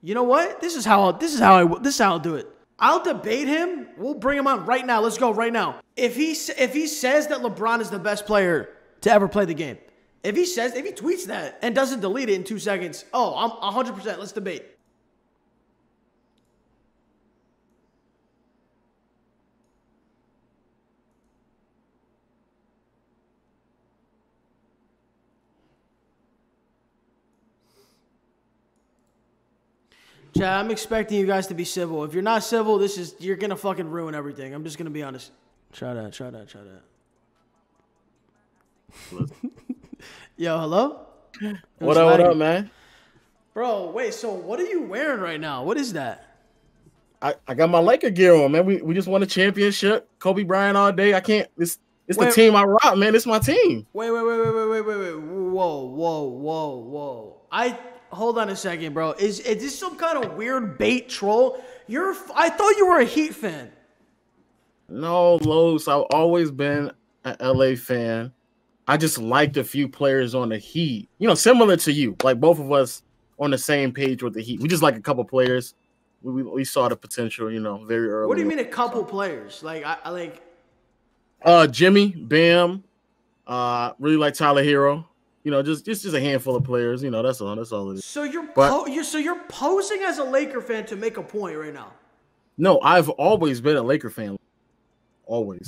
You know what? This is how I'll do it. I'll debate him. We'll bring him on right now. Let's go right now. If he says that LeBron is the best player to ever play the game, if he tweets that and doesn't delete it in 2 seconds, oh, I'm 100%. Let's debate. Chad, I'm expecting you guys to be civil. If you're not civil, you're gonna fucking ruin everything. I'm just gonna be honest. Try that. Yo, hello? What up, man? Bro, wait, so what are you wearing right now? What is that? I got my Laker gear on, man. We just won a championship. Kobe Bryant all day. I can't. It's the team I rock, man. It's my team. Wait. Whoa. Hold on a second, bro. Is this some kind of weird bait troll? I thought you were a Heat fan. No, Los. I've always been an LA fan. I just liked a few players on the Heat. You know, similar to you. Like both of us on the same page with the Heat. We just like a couple players. We saw the potential, you know, very early. What do you mean a couple players? Like I like Jimmy, Bam, really like Tyler Hero. You know, just a handful of players. You know, that's all it is. So you're posing as a Laker fan to make a point right now. No, I've always been a Laker fan. Always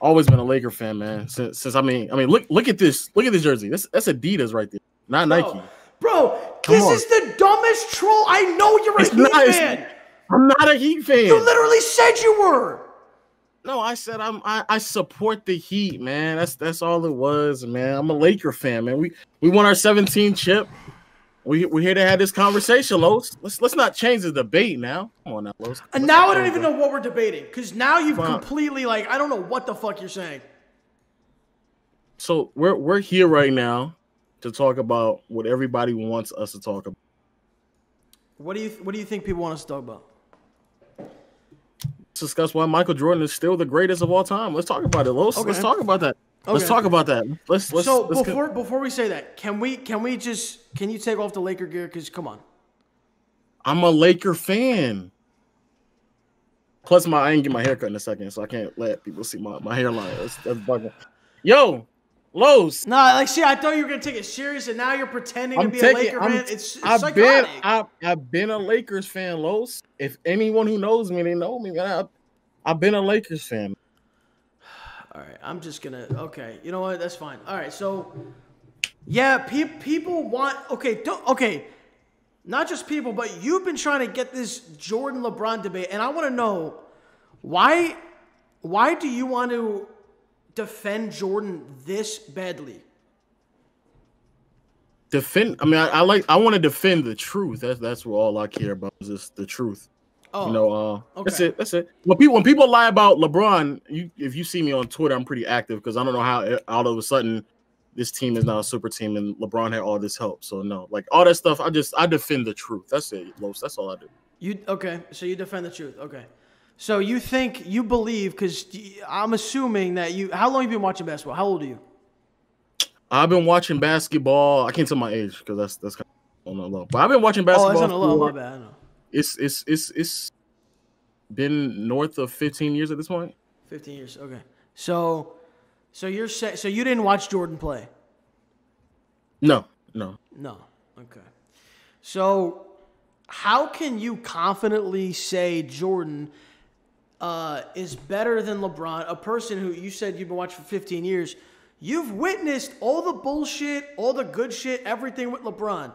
been a Laker fan, man. Since I mean, look at this. Look at this jersey. That's Adidas right there, not Nike. Bro, this is the dumbest troll. I know you're a Heat fan. I'm not a Heat fan. You literally said you were. No, I said I support the Heat, man. That's all it was, man. I'm a Laker fan, man. We won our 17th chip. We're here to have this conversation, Los. Let's not change the debate now. Come on now, Los. And now I don't even know what we're debating because now you've completely I don't know what the fuck you're saying. So we're here right now to talk about what everybody wants us to talk about. What do you think people want us to talk about? Let's discuss why Michael Jordan is still the greatest of all time. Let's talk about it, Los. Okay. Let's talk about that. Okay. Let's talk about that. Before we say that, can you take off the Laker gear? Because come on, I'm a Laker fan. Plus, I ain't get my haircut in a second, so I can't let people see my hairline. That's bugging. Yo, Los. Nah, see, I thought you were gonna take it serious, and now you're pretending to be a Laker fan. It's psychotic. I've been a Lakers fan, Los. If anyone who knows me, they know me. I've been a Lakers fan. All right, I'm just gonna. Okay, you know what? That's fine. All right, so yeah, people want. Okay, not just people, but you've been trying to get this Jordan LeBron debate, and I want to know why do you want to defend Jordan this badly? I want to defend the truth. That's what all I care about is just the truth. Oh, you know, okay. That's it. When people lie about LeBron, if you see me on Twitter, I'm pretty active because I don't know how all of a sudden this team is now a super team and LeBron had all this help. So no, like all that stuff, I defend the truth. That's it, Los. That's all I do. So you defend the truth. Okay. So you believe, because I'm assuming that how long have you been watching basketball? How old are you? I've been watching basketball. I can't tell my age because that's kind of on the low. But I've been watching basketball. Oh, that's on the low. My bad. I know. It's been north of 15 years at this point. 15 years. Okay. So you're saying you didn't watch Jordan play? No. Okay. So how can you confidently say Jordan is better than LeBron, a person who you said you've been watching for 15 years? You've witnessed all the bullshit, all the good shit, everything with LeBron.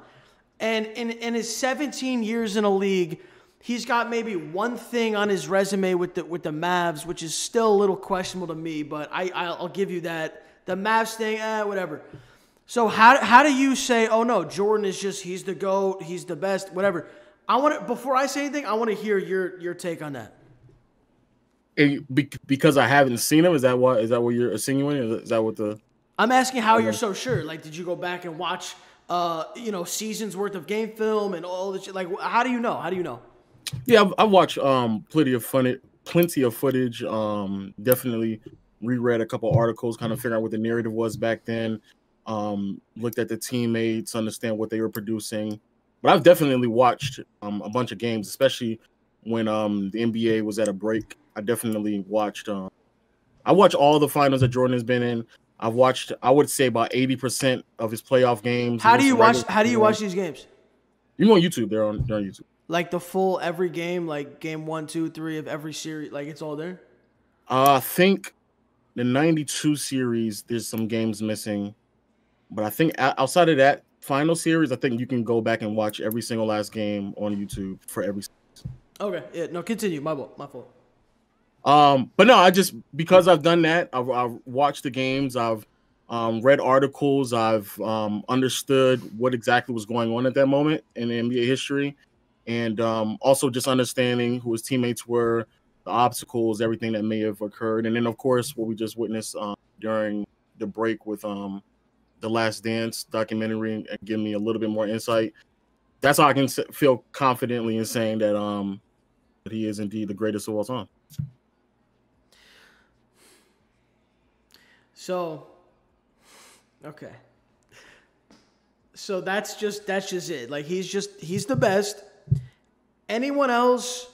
And in his 17 years in a league, he's got maybe one thing on his resume with the Mavs, which is still a little questionable to me, but I'll give you that. The Mavs thing, whatever. So how do you say, oh no, Jordan is he's the GOAT, he's the best, whatever? Before I say anything, I want to hear your take on that. Because I haven't seen him, is that what you're insinuating? Is that what the? I'm asking how you're so sure. Like, did you go back and watch, seasons worth of game film and all this shit? Like, how do you know? Yeah, I've watched plenty of footage. Definitely reread a couple articles, kind of figure out what the narrative was back then. Looked at the teammates, understand what they were producing. But I've definitely watched a bunch of games, especially when the NBA was at a break. I definitely watched. I watch all the finals that Jordan has been in. I've watched, I would say, about 80% of his playoff games. How do you watch these games? You go on YouTube. They're on YouTube. Like the full every game, like game 1, 2, 3 of every series, like it's all there. I think the '92 series, there's some games missing, but I think outside of that final series, I think you can go back and watch every single last game on YouTube for every series. Okay, yeah, no, continue. My fault. But no, because I've done that, I've watched the games, I've read articles, I've understood what exactly was going on at that moment in the NBA history, and also just understanding who his teammates were, the obstacles, everything that may have occurred, and then of course what we just witnessed during the break with the Last Dance documentary, and give me a little bit more insight. That's how I can feel confidently in saying that he is indeed the greatest of all time. So, okay. So that's just it. Like he's the best. Anyone else,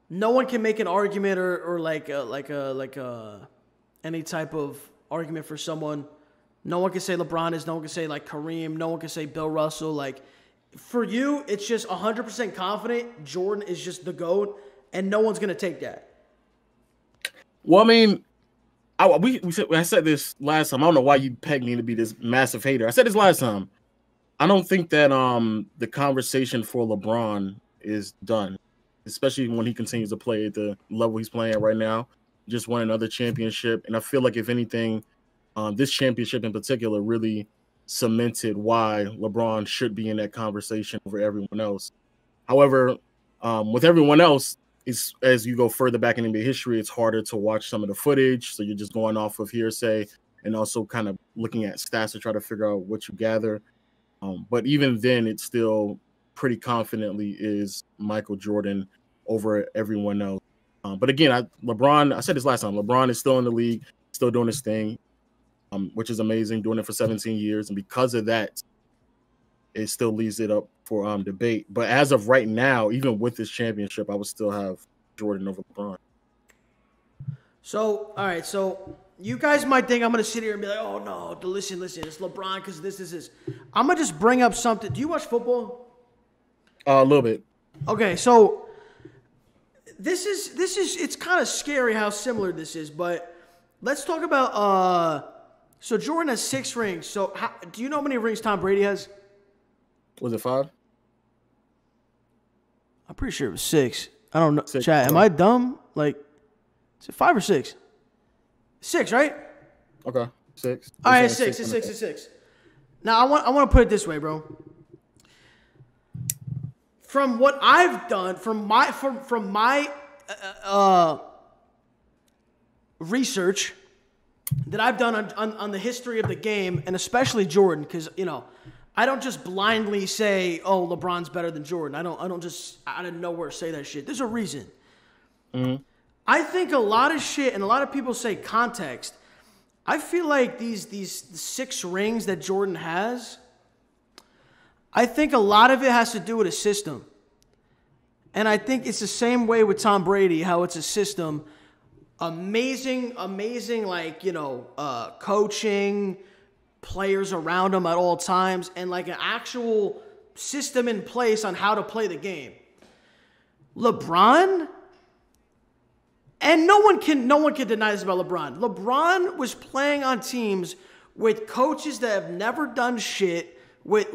no one can make an argument or any type of argument for someone. No one can say LeBron is. No one can say like Kareem. No one can say Bill Russell. Like for you, it's just 100% confident. Jordan is just the GOAT, and no one's gonna take that. Well, I mean, I said this last time. I don't know why you pegged me to be this massive hater. I said this last time. I don't think that the conversation for LeBron is done, especially when he continues to play at the level he's playing at right now. Just won another championship, and I feel like if anything, this championship in particular really cemented why LeBron should be in that conversation over everyone else. However, with everyone else, as you go further back in NBA history, it's harder to watch some of the footage. So you're just going off of hearsay and also kind of looking at stats to try to figure out what you gather. But even then, it still pretty confidently is Michael Jordan over everyone else. But again, LeBron, I said this last time, LeBron is still in the league, still doing his thing, which is amazing, doing it for 17 years. And because of that, it still leaves it up for debate. But as of right now, even with this championship, I would still have Jordan over LeBron. So, all right. So you guys might think I'm going to sit here and be like, oh, no, listen, it's LeBron because this. I'm going to just bring up something. Do you watch football? A little bit. Okay, so this is it's kind of scary how similar this is, but let's talk about so Jordan has 6 rings. So do you know how many rings Tom Brady has? Was it 5? I'm pretty sure it was 6. I don't know. 6. Chat, am I dumb? Like, is it 5 or 6? 6, right? Okay, 6. All right, it's 6. Now I want to put it this way, bro. From what I've done, from my research that I've done on the history of the game, and especially Jordan, because I don't just blindly say, "Oh, LeBron's better than Jordan." I don't just out of nowhere say that shit. There's a reason. Mm-hmm. I think a lot of shit, and a lot of people say context. I feel like these 6 rings that Jordan has, I think a lot of it has to do with a system. And I think it's the same way with Tom Brady, how it's a system. Amazing, like, coaching, players around him at all times, and like an actual system in place on how to play the game. LeBron, and no one can deny this about LeBron. LeBron was playing on teams with coaches that have never done shit, with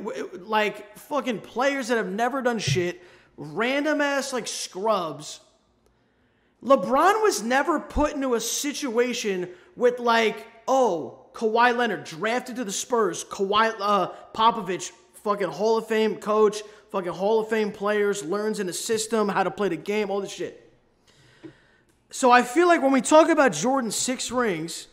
like fucking players that have never done shit, random ass like scrubs. LeBron was never put into a situation with like, oh, Kawhi Leonard drafted to the Spurs, Popovich, fucking Hall of Fame coach, fucking Hall of Fame players, learns in the system how to play the game, all this shit. So I feel like when we talk about Jordan's 6 rings,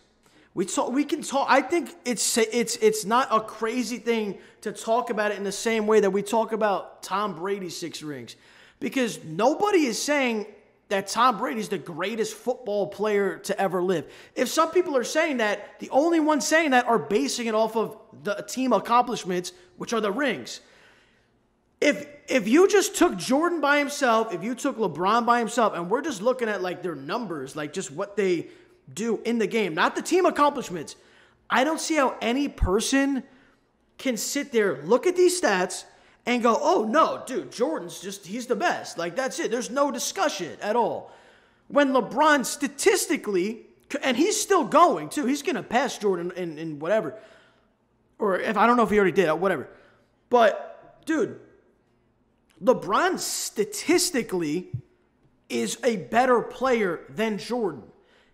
we can talk. I think it's not a crazy thing to talk about it in the same way that we talk about Tom Brady's 6 rings, because nobody is saying that Tom Brady is the greatest football player to ever live. If some people are saying that, the only ones saying that are basing it off of the team accomplishments, which are the rings. If you just took Jordan by himself, if you took LeBron by himself, and we're just looking at like their numbers, like just what they do in the game, not the team accomplishments, I don't see how any person can sit there, look at these stats, and go, oh no, dude, Jordan's he's the best. Like that's it. There's no discussion at all. When LeBron statistically, and he's still going too, he's gonna pass Jordan in whatever. Or if I don't know if he already did, whatever. But dude, LeBron statistically is a better player than Jordan.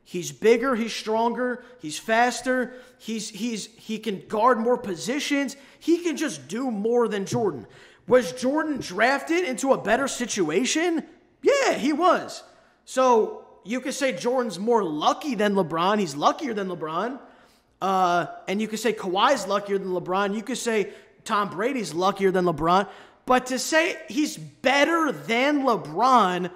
He's bigger, he's stronger, he's faster, he can guard more positions. He can just do more than Jordan. Was Jordan drafted into a better situation? Yeah, he was. So you could say Jordan's more lucky than LeBron. He's luckier than LeBron. And you could say Kawhi's luckier than LeBron. You could say Tom Brady's luckier than LeBron. But to say he's better than LeBron,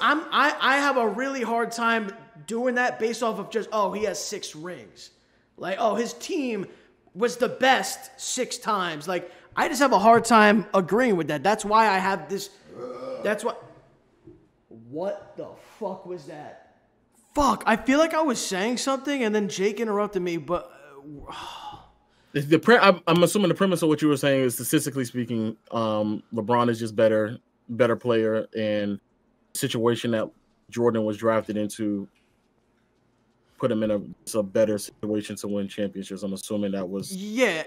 I have a really hard time doing that based off of just, oh, he has 6 rings. Like, oh, his team was the best 6 times. Like, I just have a hard time agreeing with that. That's why I have this. That's what. What the fuck was that? Fuck, I feel like I was saying something and then Jake interrupted me, but. I'm assuming the premise of what you were saying is, statistically speaking, LeBron is just better player, and situation that Jordan was drafted into put him in a better situation to win championships. I'm assuming that was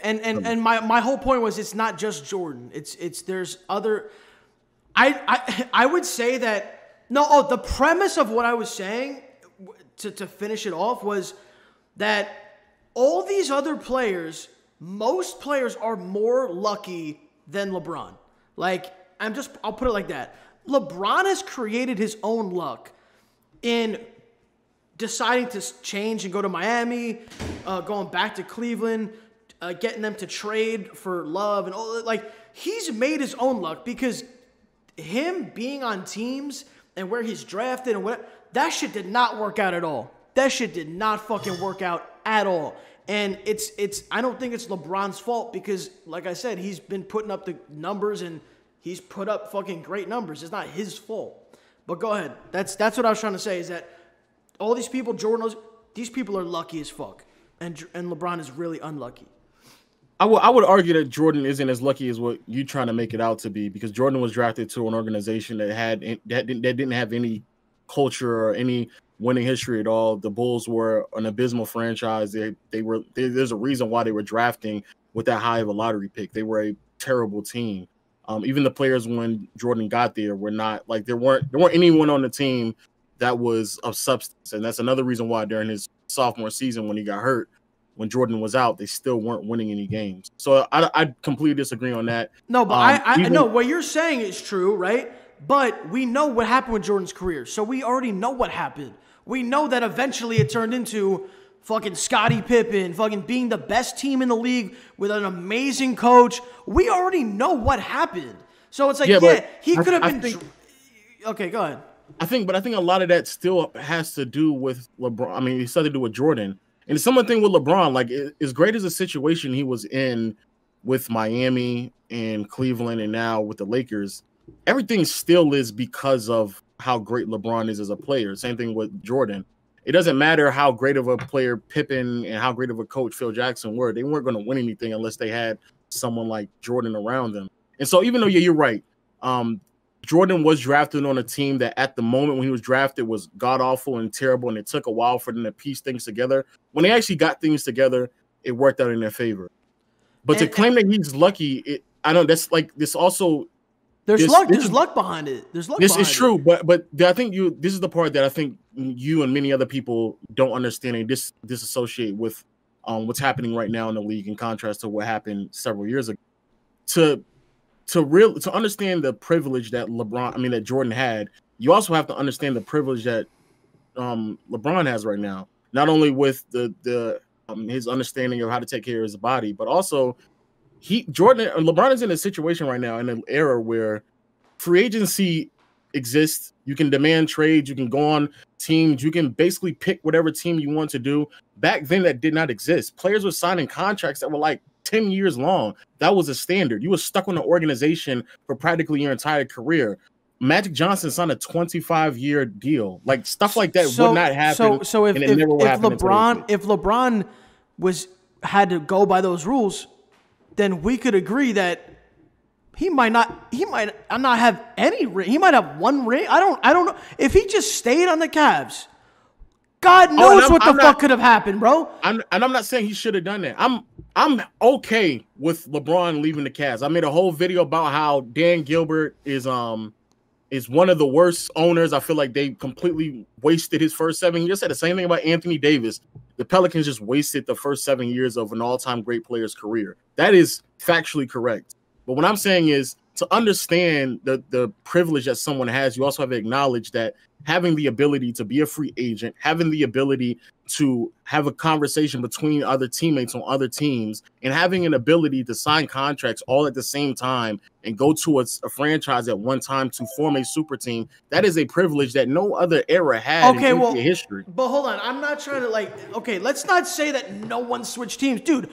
and my whole point was it's not just Jordan. It's there's other. I would say that the premise of what I was saying to finish it off was that all these other players, most players are more lucky than LeBron. Like I'll put it like that. LeBron has created his own luck in deciding to change and go to Miami, going back to Cleveland, getting them to trade for Love and all. Like he's made his own luck because him being on teams and where he's drafted and whatever, that shit did not work out at all. That shit did not fucking work out at all. And I don't think it's LeBron's fault because, like I said, he's been putting up the numbers and he's put up fucking great numbers. It's not his fault. But go ahead. That's what I was trying to say is that all these people, these people are lucky as fuck. And LeBron is really unlucky. I would argue that Jordan isn't as lucky as what you're trying to make it out to be, because Jordan was drafted to an organization that didn't have any culture or any winning history at all. The Bulls were an abysmal franchise. There's a reason why they were drafting with that high of a lottery pick. They were a terrible team. Even the players when Jordan got there were not like there weren't anyone on the team that was of substance, and that's another reason why during his sophomore season when he got hurt, when Jordan was out, they still weren't winning any games. So I completely disagree on that. No, but I know what you're saying is true, right? But we know what happened with Jordan's career, so we already know what happened. We know that eventually it turned into fucking Scottie Pippen, fucking being the best team in the league with an amazing coach. We already know what happened. So it's like, he could have been. Okay, go ahead. I think a lot of that still has to do with LeBron. I mean, it's something to do with Jordan. And it's something with LeBron, like as great as the situation he was in with Miami and Cleveland and now with the Lakers, everything still is because of how great LeBron is as a player. Same thing with Jordan. It doesn't matter how great of a player Pippen and how great of a coach Phil Jackson were. They weren't going to win anything unless they had someone like Jordan around them. And so even though, you're right, Jordan was drafted on a team that at the moment when he was drafted was god-awful and terrible, and it took a while for them to piece things together. When they actually got things together, it worked out in their favor. But to claim that he's lucky, I know that's like this also. There's luck behind it. There's luck. This is true, but I think this is the part that I think you and many other people don't understand and disassociate with what's happening right now in the league in contrast to what happened several years ago. To understand the privilege that that Jordan had, you also have to understand the privilege that LeBron has right now. Not only with his understanding of how to take care of his body, but also LeBron is in a situation right now in an era where free agency exists. You can demand trades, you can go on teams, you can basically pick whatever team you want to do. Back then, that did not exist. Players were signing contracts that were like 10 years long. That was a standard. You were stuck on the organization for practically your entire career. Magic Johnson signed a 25-year deal. Like stuff like that would not happen. So if LeBron had to go by those rules, then we could agree that he might not have any ring. He might have one ring. I don't know. If he just stayed on the Cavs, God knows what the fuck could have happened, bro. I'm not saying he should have done that. I'm okay with LeBron leaving the Cavs. I made a whole video about how Dan Gilbert is one of the worst owners. I feel like they completely wasted his first 7 years. I said the same thing about Anthony Davis. The Pelicans just wasted the first 7 years of an all-time great player's career. That is factually correct. But what I'm saying is, to understand the privilege that someone has, you also have to acknowledge that having the ability to be a free agent, having the ability to have a conversation between other teammates on other teams, and having an ability to sign contracts all at the same time and go to a franchise at one time to form a super team, that is a privilege that no other era had in NBA history. But hold on, I'm not trying to let's not say that no one switched teams. Dude,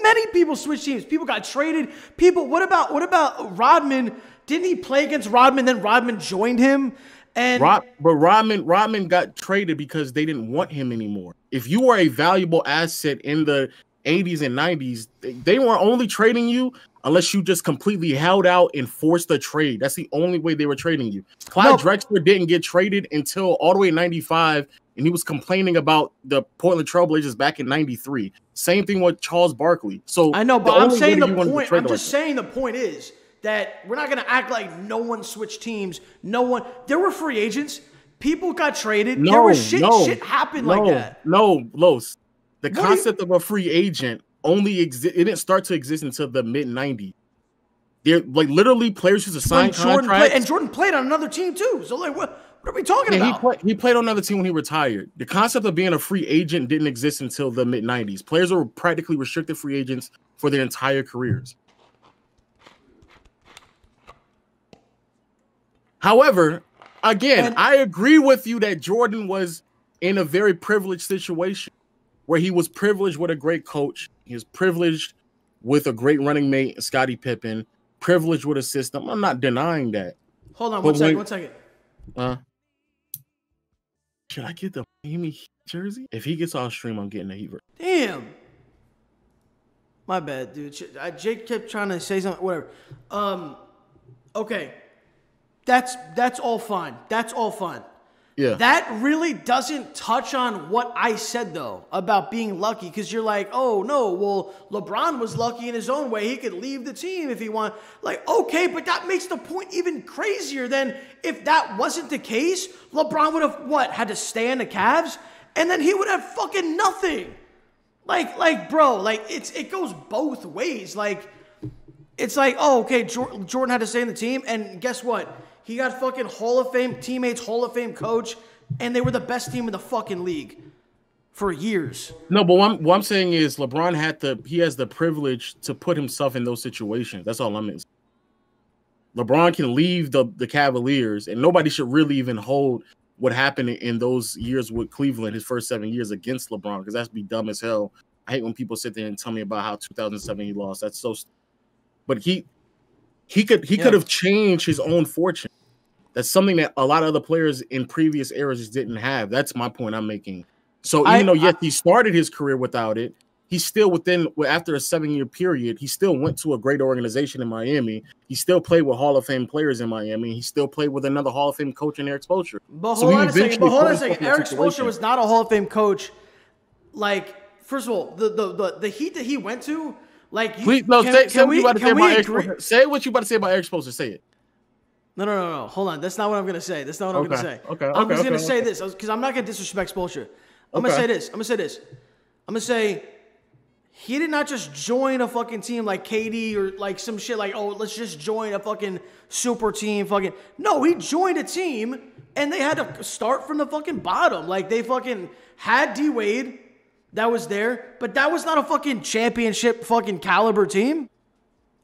many people switched teams. People got traded. What about Rodman? Didn't he play against Rodman, then Rodman joined him? But Rodman got traded because they didn't want him anymore. If you were a valuable asset in the 80s and 90s, they weren't only trading you unless you just completely held out and forced a trade. That's the only way they were trading you. Clyde Drexler didn't get traded until all the way in 95, and he was complaining about the Portland Trailblazers back in 93. Same thing with Charles Barkley. So I know, but I'm saying the point. I'm just saying the point is that we're not going to act like no one switched teams. No one. There were free agents. People got traded. There was shit happened like that. No, Los. The concept of a free agent only it didn't start to exist until the mid-90s. They're like literally players used to sign contracts. And Jordan played on another team too. So like, what are we talking about? He played on another team when he retired. The concept of being a free agent didn't exist until the mid-90s. Players were practically restricted free agents for their entire careers. However, again, I agree with you that Jordan was in a very privileged situation where he was privileged with a great coach. He was privileged with a great running mate, Scottie Pippen, privileged with a system. I'm not denying that. Hold on, one second. Should I get the Miami Heat jersey? If he gets off stream, I'm getting the Heat. Damn. My bad, dude. Jake kept trying to say something. Whatever. Okay. That's all fine. That's all fine. Yeah. That really doesn't touch on what I said, though, about being lucky. Because you're like, oh, no, well, LeBron was lucky in his own way. He could leave the team if he wanted. Like, okay, but that makes the point even crazier than if that wasn't the case. LeBron would have, had to stay in the Cavs? And then he would have fucking nothing. Like, bro, like, it goes both ways. Like, it's like, oh, okay, Jordan had to stay in the team. And guess what? He got fucking Hall of Fame teammates, Hall of Fame coach, and they were the best team in the fucking league for years. No, but what I'm saying is LeBron he has the privilege to put himself in those situations. That's all I'm saying. LeBron can leave the Cavaliers, and nobody should really even hold what happened in those years with Cleveland, his first 7 years against LeBron, because that's be dumb as hell. I hate when people sit there and tell me about how 2007 he lost. That's so. But he could have changed his own fortune. That's something that a lot of other players in previous eras just didn't have. That's my point I'm making. So even though he started his career without it, he still after a 7-year period, he still went to a great organization in Miami. He still played with Hall of Fame players in Miami. He still played with another Hall of Fame coach in Eric Spoelstra. But hold on a second. Eric Spoelstra was not a Hall of Fame coach. Like, first of all, the Heat that he went to, like, say what you about to say about Eric Spoelstra. Say what you about to say about Eric Spoelstra. Say it. No. Hold on. That's not what I'm going to say. That's not what I'm going to say. Okay. I'm just going to say this because I'm not going to disrespect Spoelstra. I'm going to say this. I'm going to say he did not just join a fucking team like KD or like some shit like, oh, let's just join a fucking super team. No, he joined a team and they had to start from the fucking bottom. Like, they fucking had D Wade that was there, but that was not a fucking championship fucking caliber team.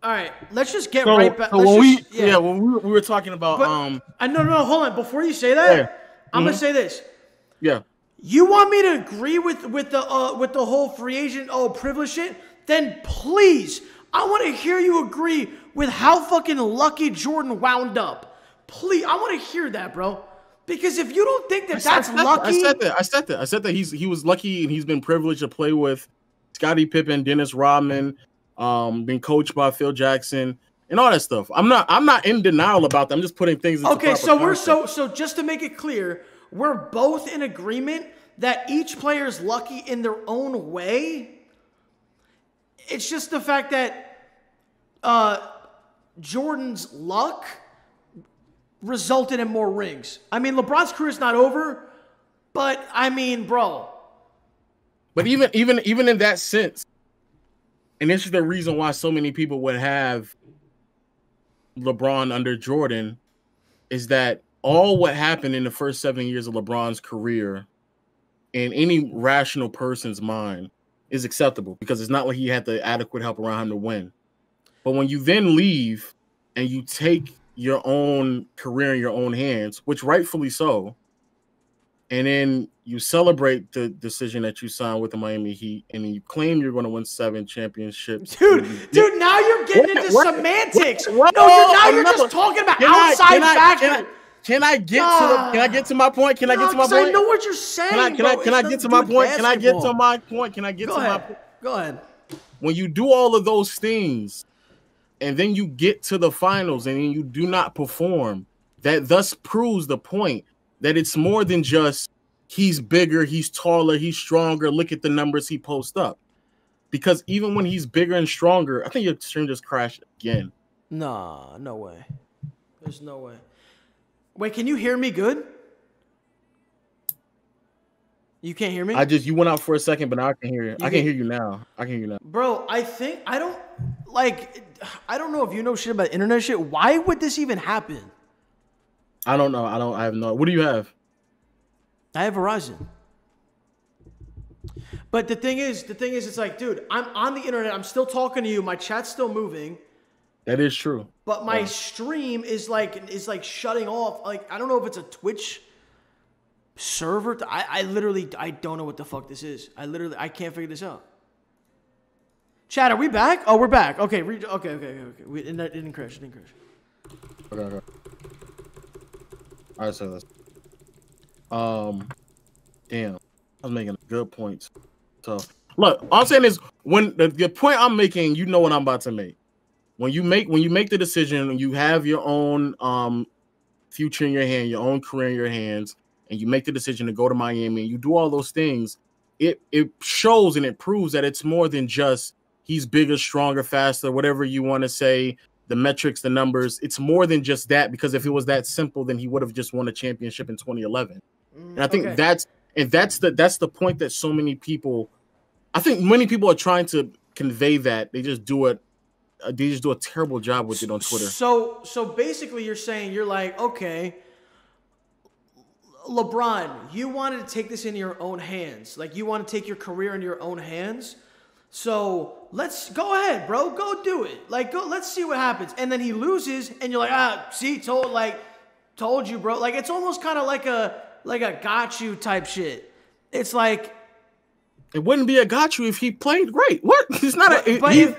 All right, let's just get right back. When we were talking about no, hold on. Before you say that, I'm gonna say this. Yeah. You want me to agree with the whole free agent privilege shit? then please, I want to hear you agree with how fucking lucky Jordan wound up. Please, I want to hear that, bro. Because if you don't think that's lucky, I said that he was lucky and he's been privileged to play with Scottie Pippen, Dennis Rodman, been coached by Phil Jackson, and all that stuff. I'm not in denial about that. I'm just putting things into proper context. So just to make it clear, we're both in agreement that each player is lucky in their own way. It's just the fact that Jordan's luck resulted in more rings. I mean, LeBron's career is not over, but I mean, bro. But even in that sense, and this is the reason why so many people would have LeBron under Jordan, is that all what happened in the first 7 years of LeBron's career in any rational person's mind is acceptable because it's not like he had the adequate help around him to win. But when you then leave and you take your own career in your own hands, which rightfully so, and then you celebrate the decision that you signed with the Miami Heat, and then you claim you're going to win 7 championships. Dude, now you're getting into semantics. You're just talking about outside factors. Can I get to my point? Can I get to my point? I know what you're saying. Can I get to my point? Can I get to my point? Can I get to my point? Go ahead. When you do all of those things, and then you get to the finals and then you do not perform, that thus proves the point that it's more than just he's bigger, he's taller, he's stronger. Look at the numbers he posts up. Because even when he's bigger and stronger, I think your stream just crashed again. Nah, no way. There's no way. Wait, can you hear me good? You can't hear me? You went out for a second, but now I can hear you. I can hear you now. Bro, I don't know if you know shit about internet shit. Why would this even happen? I don't know. I have no. What do you have? I have Verizon. But the thing is, it's like, dude, I'm on the internet. I'm still talking to you. My chat's still moving. That is true. But my stream is like shutting off. Like, I don't know if it's a Twitch server. I literally don't know what the fuck this is. I can't figure this out. Chat, are we back? Oh, we're back. Okay, okay. It didn't crash. Okay. All right, so that's damn, I was making good points. So look, all I'm saying is when the point I'm making, you know what I'm about to make. When you make the decision, you have your own future in your hand, your own career in your hands, and you make the decision to go to Miami and you do all those things, it shows and it proves that it's more than just he's bigger, stronger, faster, whatever you want to say, the metrics, the numbers. It's more than just that, because if it was that simple, then he would have just won a championship in 2011. And I think that's the point that so many people, I think many people are trying to convey that. They just do it. They just do a terrible job with it on Twitter. So basically you're saying, you're like, okay, LeBron, you wanted to take this in your own hands. Like, you want to take your career in your own hands. So let's go ahead, bro. Go do it. Like, let's see what happens. And then he loses, and you're like, see, told you, bro. Like, it's almost kind of like a got you type shit. It's like, it wouldn't be a got you if he played great. What? It's not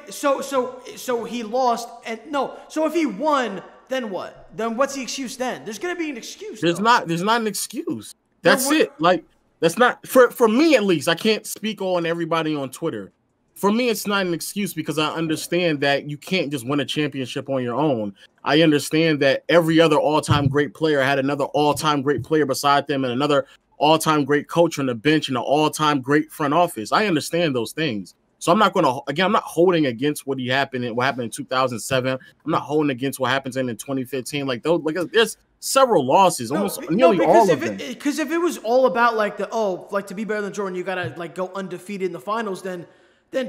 so he lost, and no. So if he won, then what? Then what's the excuse then? There's gonna be an excuse. There's not an excuse. That's it. Like, that's not for me, at least. I can't speak on everybody on Twitter. For me, it's not an excuse, because I understand that you can't just win a championship on your own. I understand that every other all-time great player had another all-time great player beside them and another all-time great coach on the bench and an all-time great front office. I understand those things. So I'm not going to, again, I'm not holding against what happened in 2007. I'm not holding against what happens in 2015. Like, those, like, there's several losses, nearly all of them. Because if it was all about to be better than Jordan, you got to go undefeated in the finals, then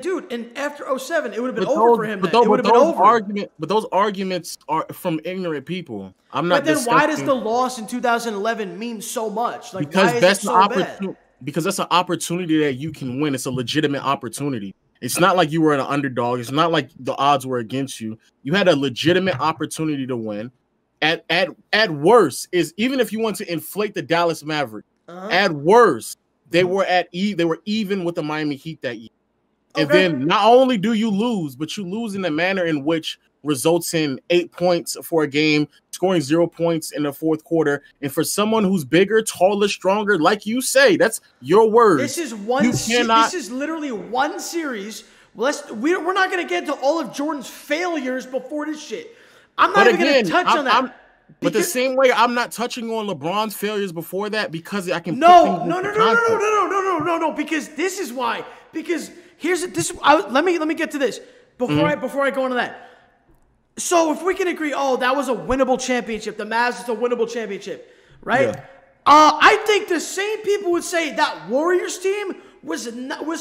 dude, and after 07, it would have been over for him. It would have been over. But those arguments are from ignorant people. I'm not. But then why does the loss in 2011 mean so much? Like, because why is it so bad? Because that's an opportunity that you can win. It's a legitimate opportunity. It's not like you were an underdog. It's not like the odds were against you. You had a legitimate opportunity to win. At worst, is even if you want to inflate the Dallas Mavericks, at worst, they were even with the Miami Heat that year. And then not only do you lose, but you lose in a manner in which results in 8 points for a game, scoring 0 points in the fourth quarter. And for someone who's bigger, taller, stronger, like you say, that's your word. This is this is literally one series. We're not going to get into all of Jordan's failures before this shit. I'm not even going to touch on that. But the same way I'm not touching on LeBron's failures before that because I can no, because this is why. Because let me get to this before I go into that. So if we can agree, that was a winnable championship. The Mavs is a winnable championship, right? Yeah. I think the same people would say that Warriors team was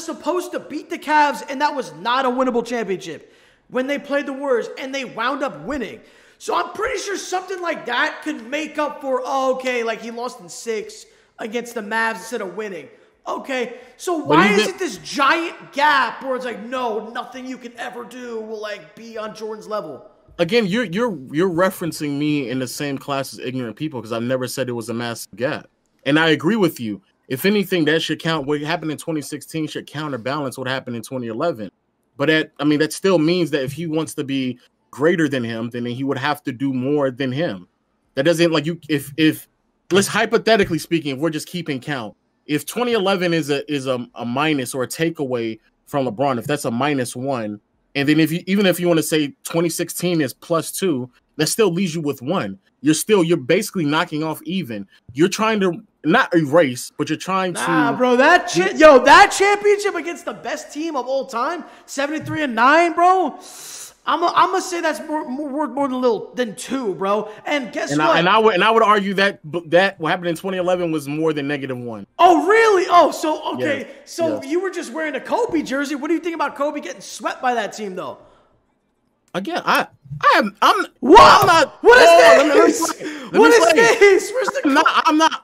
supposed to beat the Cavs, and that was not a winnable championship when they played the Warriors, and they wound up winning. So I'm pretty sure something like that could make up for, like he lost in 6 against the Mavs instead of winning. Okay, so why is it this giant gap where it's like, no, nothing you can ever do will like be on Jordan's level? Again, you're referencing me in the same class as ignorant people because I've never said it was a massive gap. And I agree with you. If anything, that should count. What happened in 2016 should counterbalance what happened in 2011. But that still means that if he wants to be greater than him, then he would have to do more than him. That doesn't if let's hypothetically speaking, if we're just keeping count, if 2011 is a minus or a takeaway from LeBron, if that's a -1, and then even if you want to say 2016 is +2, that still leaves you with 1. You're basically knocking off even. You're trying to not erase, but you're trying to. Bro, that championship against the best team of all time, 73-9, bro. I'm gonna say that's worth more than 2, bro. And guess what? I would argue that what happened in 2011 was more than -1. Oh, really? Oh, so okay. Yes. So you were just wearing a Kobe jersey. What do you think about Kobe getting swept by that team, though? Again, What is this? Where's the?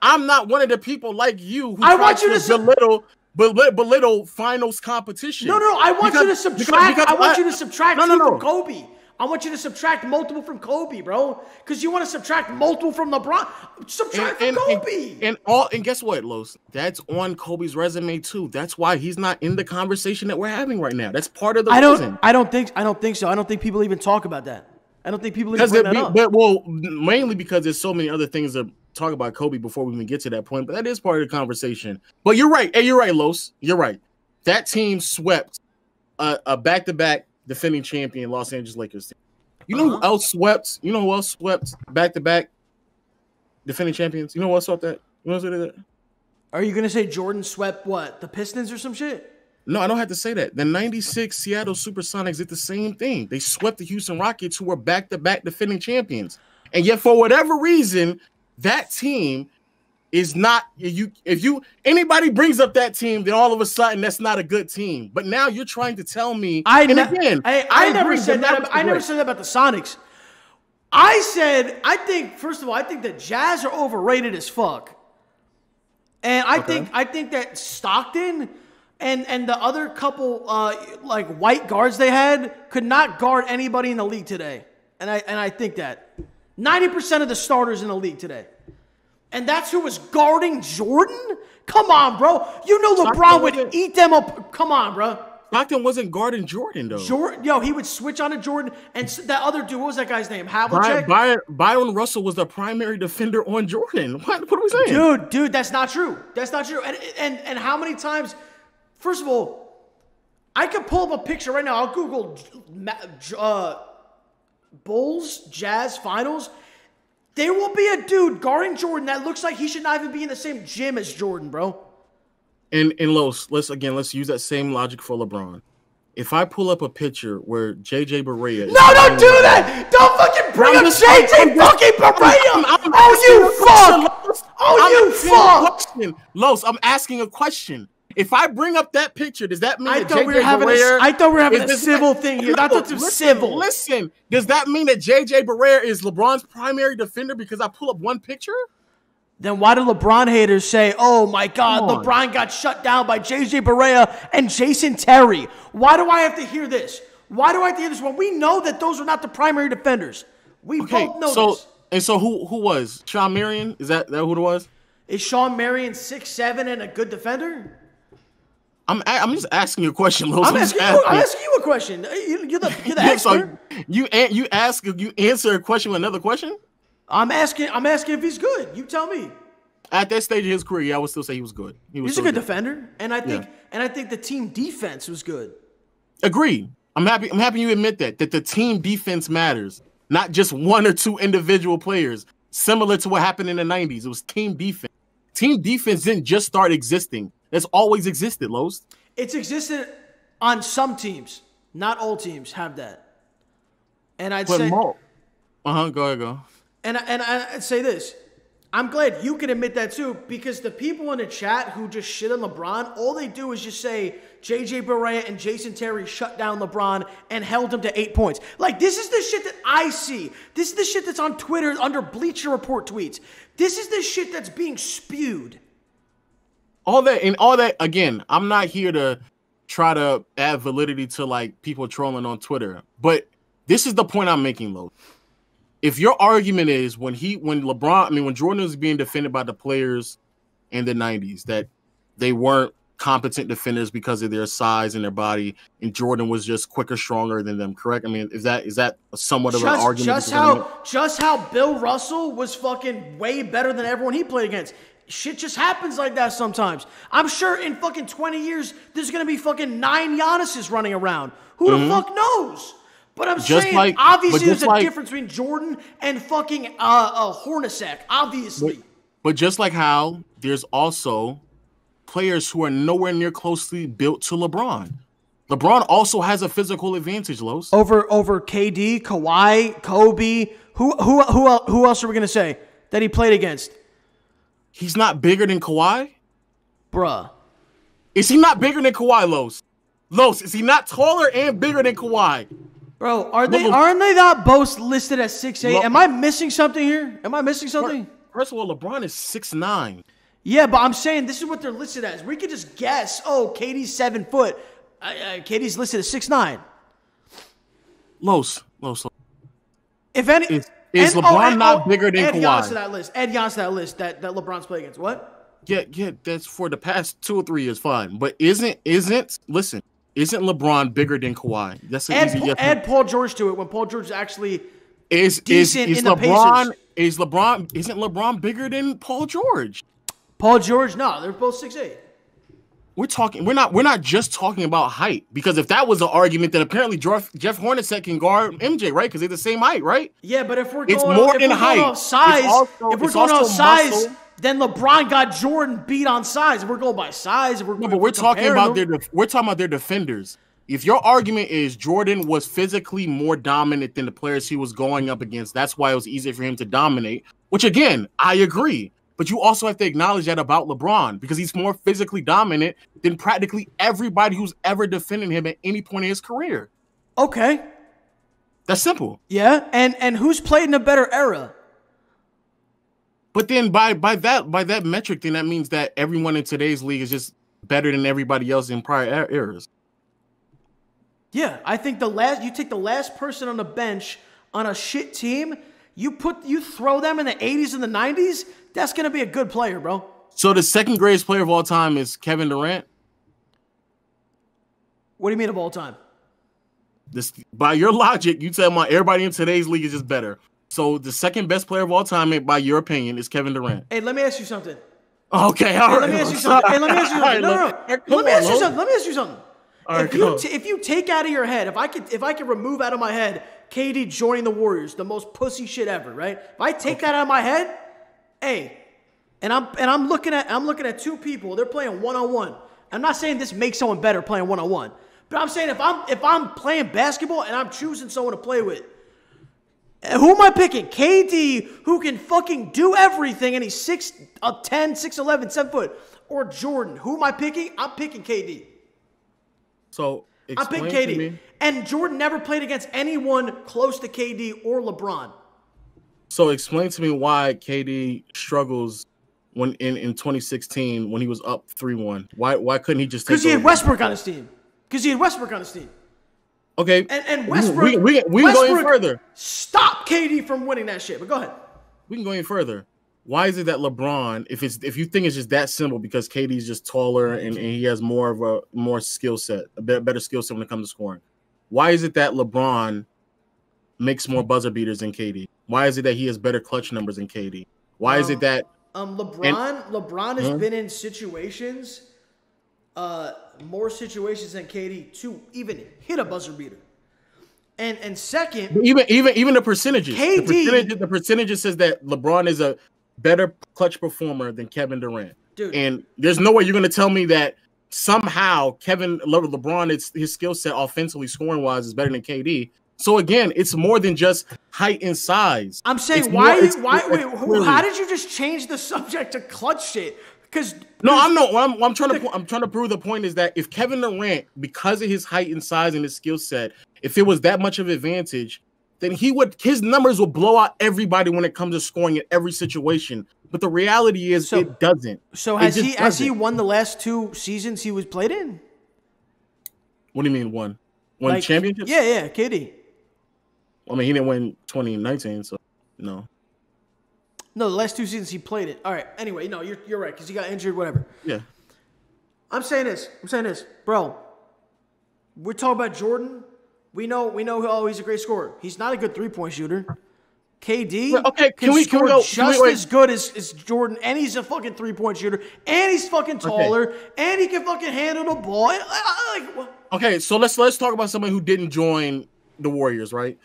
I'm not one of the people like you who want you to belittle finals competition. No, I want you to subtract. I want you to subtract from Kobe. I want you to subtract multiple from Kobe, bro. Because you want to subtract multiple from LeBron. Subtract from Kobe. And guess what, Los? That's on Kobe's resume too. That's why he's not in the conversation that we're having right now. That's part of the reason. I don't think so. I don't think people even talk about that. I don't think people even bring that up. Well, mainly because there's so many other things to talk about Kobe before we even get to that point. But that is part of the conversation. But you're right. Hey, you're right, Los. You're right. That team swept a back-to-back defending champion Los Angeles Lakers team. You know who else swept? You know who else swept back-to-back defending champions? You know who else swept that? You know what that? Are you gonna say Jordan swept what? The Pistons or some shit? No, I don't have to say that. The 96 Seattle Supersonics did the same thing. They swept the Houston Rockets, who were back-to-back defending champions. And yet, for whatever reason, that team is not anybody brings up that team, then all of a sudden that's not a good team. But now you're trying to tell me. I never said that about the Sonics. I think first of all, I think the Jazz are overrated as fuck. And I think that Stockton and the other couple like white guards they had could not guard anybody in the league today. And I think that 90% of the starters in the league today. And that's who was guarding Jordan? Come on, bro. You know LeBron would eat them up. Come on, bro. Stockton wasn't guarding Jordan, though. He would switch on to Jordan. And that other dude, what was that guy's name? Havlicek? Byron Russell was the primary defender on Jordan. What are we saying? Dude, that's not true. That's not true. And how many times, first of all, I could pull up a picture right now. I'll Google Bulls, Jazz, Finals. There will be a dude guarding Jordan that looks like he should not even be in the same gym as Jordan, bro. And Los, let's use that same logic for LeBron. If I pull up a picture where JJ Barea No, don't do that! Don't fucking bring up JJ fucking Barea! Oh, you fuck! Los, I'm asking a question. If I bring up that picture, does that mean I thought we were having a civil thing here. I thought it was civil. Listen, does that mean that JJ Barea is LeBron's primary defender because I pull up one picture? Then why do LeBron haters say, oh my God, LeBron got shut down by JJ Barea and Jason Terry? Why do I have to hear this? Why do I have to hear this when we know that those are not the primary defenders? We both know this. And so who was? Sean Marion? Is that who it was? Is Sean Marion 6'7" and a good defender? I'm just asking you a question, Los. I'm asking you a question. You're the expert. So you answer a question with another question. I'm asking if he's good. You tell me. At that stage of his career, yeah, I would still say he was good. He's a good defender, and I think the team defense was good. Agreed. I'm happy you admit that the team defense matters, not just one or two individual players. Similar to what happened in the 90s, it was team defense. Team defense didn't just start existing. It's always existed, Los. It's existed on some teams. Not all teams have that. And I'd say go ahead. And I'd say this. I'm glad you can admit that too, because the people in the chat who just shit on LeBron, all they do is just say JJ Barea and Jason Terry shut down LeBron and held him to 8 points. Like, this is the shit that I see. This is the shit that's on Twitter under Bleacher Report tweets. This is the shit that's being spewed. All that, again, I'm not here to try to add validity to, like, people trolling on Twitter, but this is the point I'm making, though. If your argument is when Jordan was being defended by the players in the 90s, that they weren't competent defenders because of their size and their body, and Jordan was just quicker, stronger than them, correct? I mean, is that somewhat of an argument? Just how Bill Russell was fucking way better than everyone he played against. Shit just happens like that sometimes. I'm sure in fucking 20 years, there's going to be fucking 9 Giannis's running around. Who the fuck knows? But I'm saying, obviously, there's a difference between Jordan and fucking Hornacek, obviously. But just like how there's also players who are nowhere near closely built to LeBron. LeBron also has a physical advantage, Los. Over KD, Kawhi, Kobe. Who else are we going to say that he played against? He's not bigger than Kawhi? Bruh. Is he not bigger than Kawhi, Los? Los, is he not taller and bigger than Kawhi? Bro, aren't they not both listed at 6'8"? Am I missing something here? First of all, LeBron is 6'9". Yeah, but I'm saying this is what they're listed as. We could just guess, KD's 7 foot. KD's listed as 6'9". Los. If any... Is LeBron not bigger than Kawhi? Add Giannis to that list that LeBron's played against. What? Yeah, that's for the past 2 or 3 years, fine. But isn't LeBron bigger than Kawhi? That's an easy yes. Add Paul George to it when Paul George is actually decent in the Pacers. Isn't LeBron bigger than Paul George? Paul George, no, they're both 6'8". We're not just talking about height, because if that was the argument, then apparently Jeff Hornacek can guard MJ, right? Because they're the same height, right? Yeah, but if we're going off size, then LeBron got Jordan beat on size. If we're going by size, we're talking about their defenders. If your argument is Jordan was physically more dominant than the players he was going up against, that's why it was easier for him to dominate. Which again, I agree. But you also have to acknowledge that about LeBron, because he's more physically dominant than practically everybody who's ever defended him at any point in his career. Okay. That's simple. Yeah, and who's played in a better era? But then by that metric, then that means that everyone in today's league is just better than everybody else in prior eras. Yeah, I think you take the last person on the bench on a shit team, you throw them in the 80s and the 90s, that's going to be a good player, bro. So the second greatest player of all time is Kevin Durant? What do you mean of all time? By your logic, you tell me everybody in today's league is just better. So the second best player of all time, by your opinion, is Kevin Durant. Let me ask you something. Okay, all right. Let me ask you something. Let me ask you something. If you take out of your head, if I could remove out of my head KD joining the Warriors, the most pussy shit ever, right? If I take that out of my head, and I'm looking at two people, they're playing one-on-one. I'm not saying this makes someone better playing one-on-one, but I'm saying if I'm playing basketball and I'm choosing someone to play with, who am I picking? KD, who can fucking do everything, and he's 6'10", 6'11", 7 foot, or Jordan? Who am I picking? I'm picking KD. So I'm picking KD. And Jordan never played against anyone close to KD or LeBron. So explain to me why KD struggles when in 2016 when he was up 3-1. Why couldn't he just take? Because he had Westbrook on his team. Okay. And Westbrook. We can go even further. Stop KD from winning that shit. But go ahead. We can go even further. why is it that LeBron, if you think it's just that simple because KD's just taller and he has more skill set, a better skill set when it comes to scoring, why is it that LeBron makes more buzzer beaters than KD? Why is it that he has better clutch numbers than KD? Why is it that LeBron has been in situations, more situations than KD to even hit a buzzer beater. And second, even the percentages, KD, the percentages says that LeBron is a better clutch performer than Kevin Durant. Dude. And there's no way you're going to tell me that somehow LeBron, his skill set offensively scoring wise is better than KD. So again, it's more than just height and size. I'm saying how did you just change the subject to clutch shit? Because I'm trying to prove the point is that if Kevin Durant, because of his height and size and his skill set, if it was that much of an advantage, then his numbers would blow out everybody when it comes to scoring in every situation. But the reality is it doesn't. So has he won the last 2 seasons he was played in? What do you mean won? Won championships? Yeah, KD. I mean, he didn't win 2019, so no. No, the last 2 seasons he played it. All right. Anyway, no, you're right because he got injured. Whatever. Yeah. I'm saying this, bro. We're talking about Jordan. We know. Oh, he's a great scorer. He's not a good 3-point shooter. KD. Okay. Can we go just as good as Jordan, and he's a fucking 3-point shooter, and he's fucking taller, and he can fucking handle the ball. Okay, so let's talk about somebody who didn't join the Warriors, right?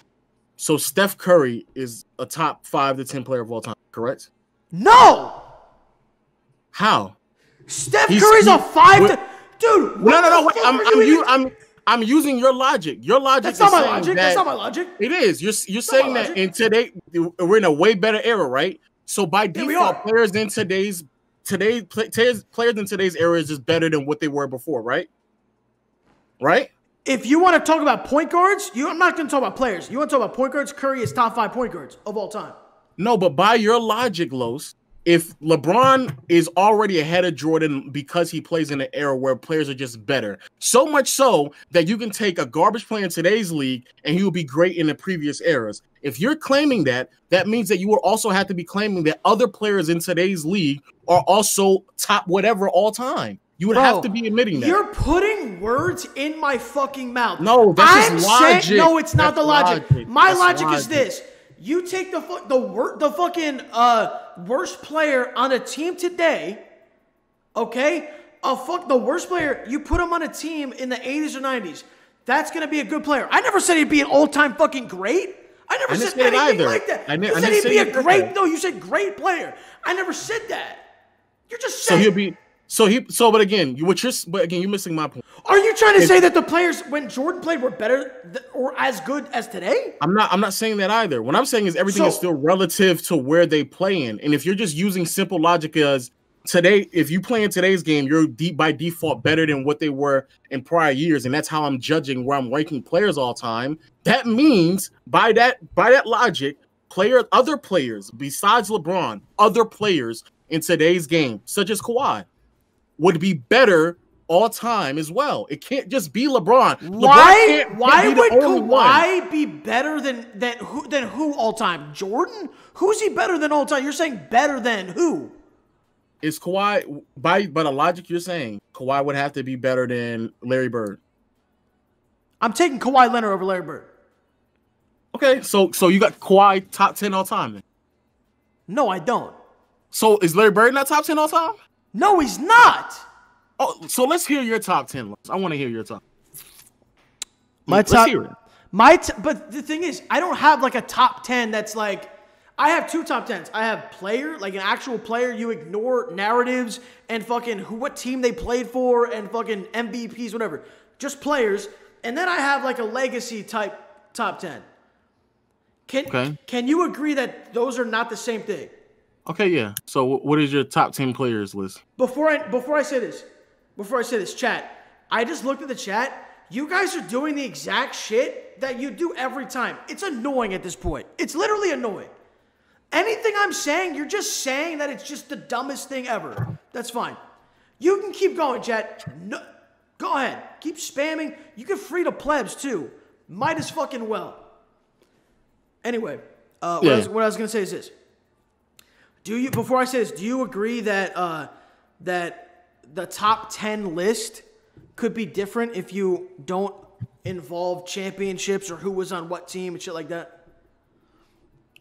So Steph Curry is a top 5 to 10 player of all time, correct? No. How? Steph Curry's a 5 to dude. No. Wait, I'm using your logic. Your logic. That's not my logic. That's not my logic. It is. You're saying that in today we're in a way better era, right? So by default, players in today's era is just better than what they were before, right? Right? If you want to talk about point guards, I'm not going to talk about players. You want to talk about point guards? Curry is top 5 point guards of all time. No, but by your logic, Los, if LeBron is already ahead of Jordan because he plays in an era where players are just better, so much so that you can take a garbage player in today's league and he will be great in the previous eras. If you're claiming that, that means that you will also have to be claiming that other players in today's league are also top whatever all time. You would have to be admitting that. You're putting words in my fucking mouth. No, that's just logic. No, it's not the logic. My logic is this. You take the fucking worst player on a team today, okay? The worst player, you put him on a team in the 80s or 90s. That's going to be a good player. I never said he'd be an all-time fucking great. I never said anything like that. You said he'd be a great, no, you said great player. I never said that. You're just saying. So he'll be... But again, you're missing my point. Are you trying to say that the players when Jordan played were better or as good as today? I'm not saying that either. What I'm saying is everything is still relative to where they play in. And if you're just using simple logic as today, if you play in today's game, you're by default better than what they were in prior years, and that's how I'm judging where I'm ranking players all time. That means by that logic, other players besides LeBron, other players in today's game, such as Kawhi, would be better all time as well. It can't just be LeBron. Why would Kawhi be better than who all time? Jordan? Who's he better than all time? You're saying better than who? Is Kawhi by the logic you're saying Kawhi would have to be better than Larry Bird? I'm taking Kawhi Leonard over Larry Bird. Okay, so you got Kawhi top 10 all time then? No, I don't. So is Larry Bird not top 10 all time? No, he's not. Oh, so let's hear your top 10. I want to hear your top. Let's hear it. But the thing is, I don't have like a top 10 that's like, I have 2 top 10s. I have player, like an actual player. You ignore narratives and fucking what team they played for and fucking MVPs, whatever. Just players. And then I have like a legacy type top 10. Can you agree that those are not the same thing? Okay, yeah. So what is your top 10 players list? Before I say this, chat, I just looked at the chat. You guys are doing the exact shit that you do every time. It's annoying at this point. It's literally annoying. Anything I'm saying, you're just saying that it's just the dumbest thing ever. That's fine. You can keep going, chat. No, go ahead. Keep spamming. You can free the plebs, too. Might as fucking well. Anyway, what I was going to say is this. Before I say this, do you agree that that the top 10 list could be different if you don't involve championships or who was on what team and shit like that?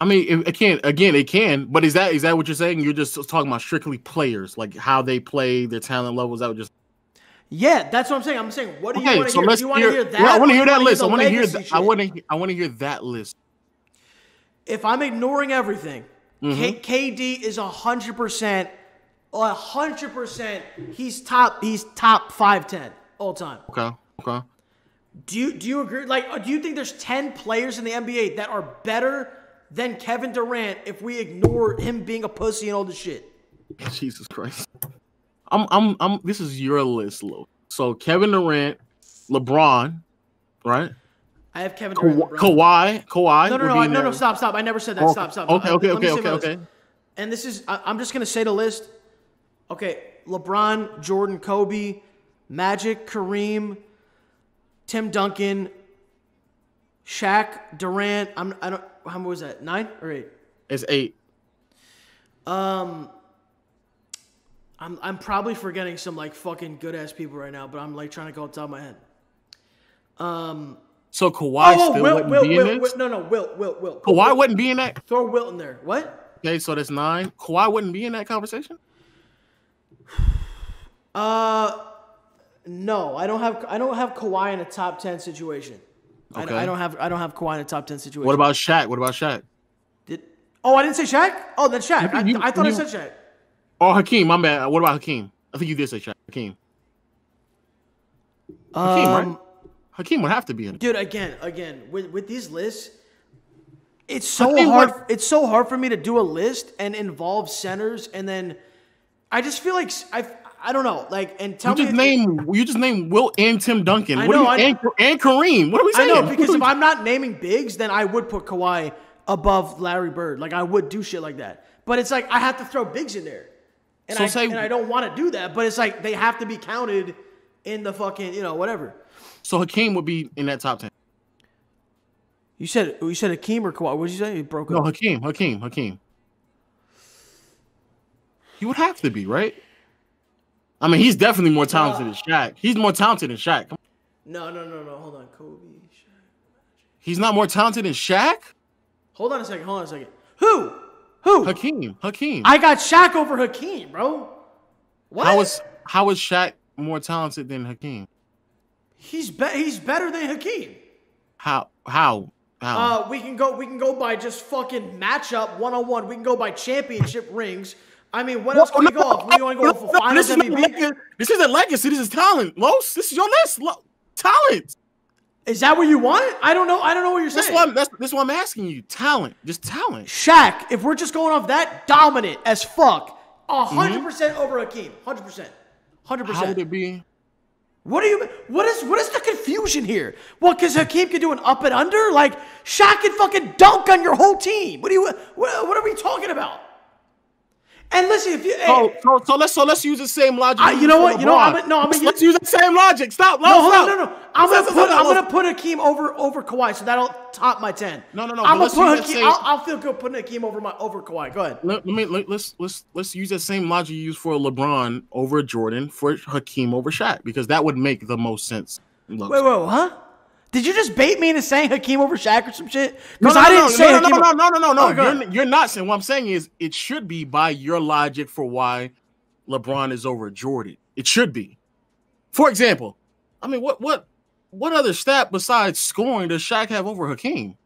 I mean, it can. Again, it can. But is that what you're saying? You're just talking about strictly players, like how they play, their talent levels. That would just. Yeah, that's what I'm saying. I'm saying, what do you want to hear? Do you want to hear that? Yeah, I want to hear that list. I want to hear. I want to hear that list. If I'm ignoring everything, KD is 100%. 100%. He's top 5-10 all time. Okay. Do you agree? Like, do you think there's 10 players in the NBA that are better than Kevin Durant if we ignore him being a pussy and all this shit? Jesus Christ. This is your list, Lo. So Kevin Durant, LeBron, right? I have Kevin Durant. Kawhi. No, stop. I never said that. Stop. Okay. And this is, I'm just gonna say the list. Okay, LeBron, Jordan, Kobe, Magic, Kareem, Tim Duncan, Shaq, Durant. How much was that? 9 or 8? It's 8. I'm probably forgetting some like fucking good ass people right now, but I'm like trying to go off the top of my head. So Kawhi wouldn't be in this? No, Wilt. Kawhi wouldn't be in that? Throw Wilt in there. What? Okay, so that's 9. Kawhi wouldn't be in that conversation? No, I don't have Kawhi in a top 10 situation. Okay. I don't have Kawhi in a top 10 situation. What about Shaq? I didn't say Shaq? Oh, that's Shaq. I thought I said Shaq. Oh, Hakeem, my bad. What about Hakeem? I think you did say Shaq. Hakeem. Hakeem, right? Hakeem would have to be in it. Dude, again, with these lists, it's so hard. It's so hard for me to do a list and involve centers, and then I just feel like I don't know. Like, and tell me. You just named Wilt and Tim Duncan. I know. And Kareem. What are we saying? I know, because if I'm not naming bigs, then I would put Kawhi above Larry Bird. Like, I would do shit like that. But it's like I have to throw bigs in there. And I don't want to do that, but it's like they have to be counted in the fucking, whatever. So Hakeem would be in that top 10. You said Hakeem or Kawhi? What did you say? You broke up. No, Hakeem. He would have to be, right? I mean, he's definitely more talented than Shaq. He's more talented than Shaq. No. Hold on. Kobe, Shaq. He's not more talented than Shaq? Hold on a second. Who? Hakeem. I got Shaq over Hakeem, bro. What? How is Shaq more talented than Hakeem? He's better than Hakeem. How? We can go by just fucking matchup 1-on-1. We can go by championship rings. I mean, what else can we go off? We want to go off for finals MVP? This isn't legacy. This is talent, Los. This is your list. Talent. Is that what you want? I don't know what you're saying. That's why I'm asking you. Talent. Just talent. Shaq, if we're just going off that, dominant as fuck. 100% over Hakeem. 100%. How would it be? What is the confusion here? Well, because Hakeem can do an up and under? Like, Shaq can fucking dunk on your whole team. What are we talking about? And listen, if you so let's use the same logic. You know what? Let's use the same logic. Stop. No. I'm gonna put Hakeem over Kawhi, so that'll top my 10. No. I'm gonna put Hakeem. I'll feel good putting Hakeem over Kawhi. Go ahead. Let's use that same logic you use for LeBron over Jordan for Hakeem over Shaq, because that would make the most sense. Wait, huh? Did you just bait me into saying Hakeem over Shaq or some shit? Because I didn't say Hakeem. No. You're not saying. What I'm saying is it should be by your logic for why LeBron is over Jordan. It should be. For example, I mean, what other stat besides scoring does Shaq have over Hakeem?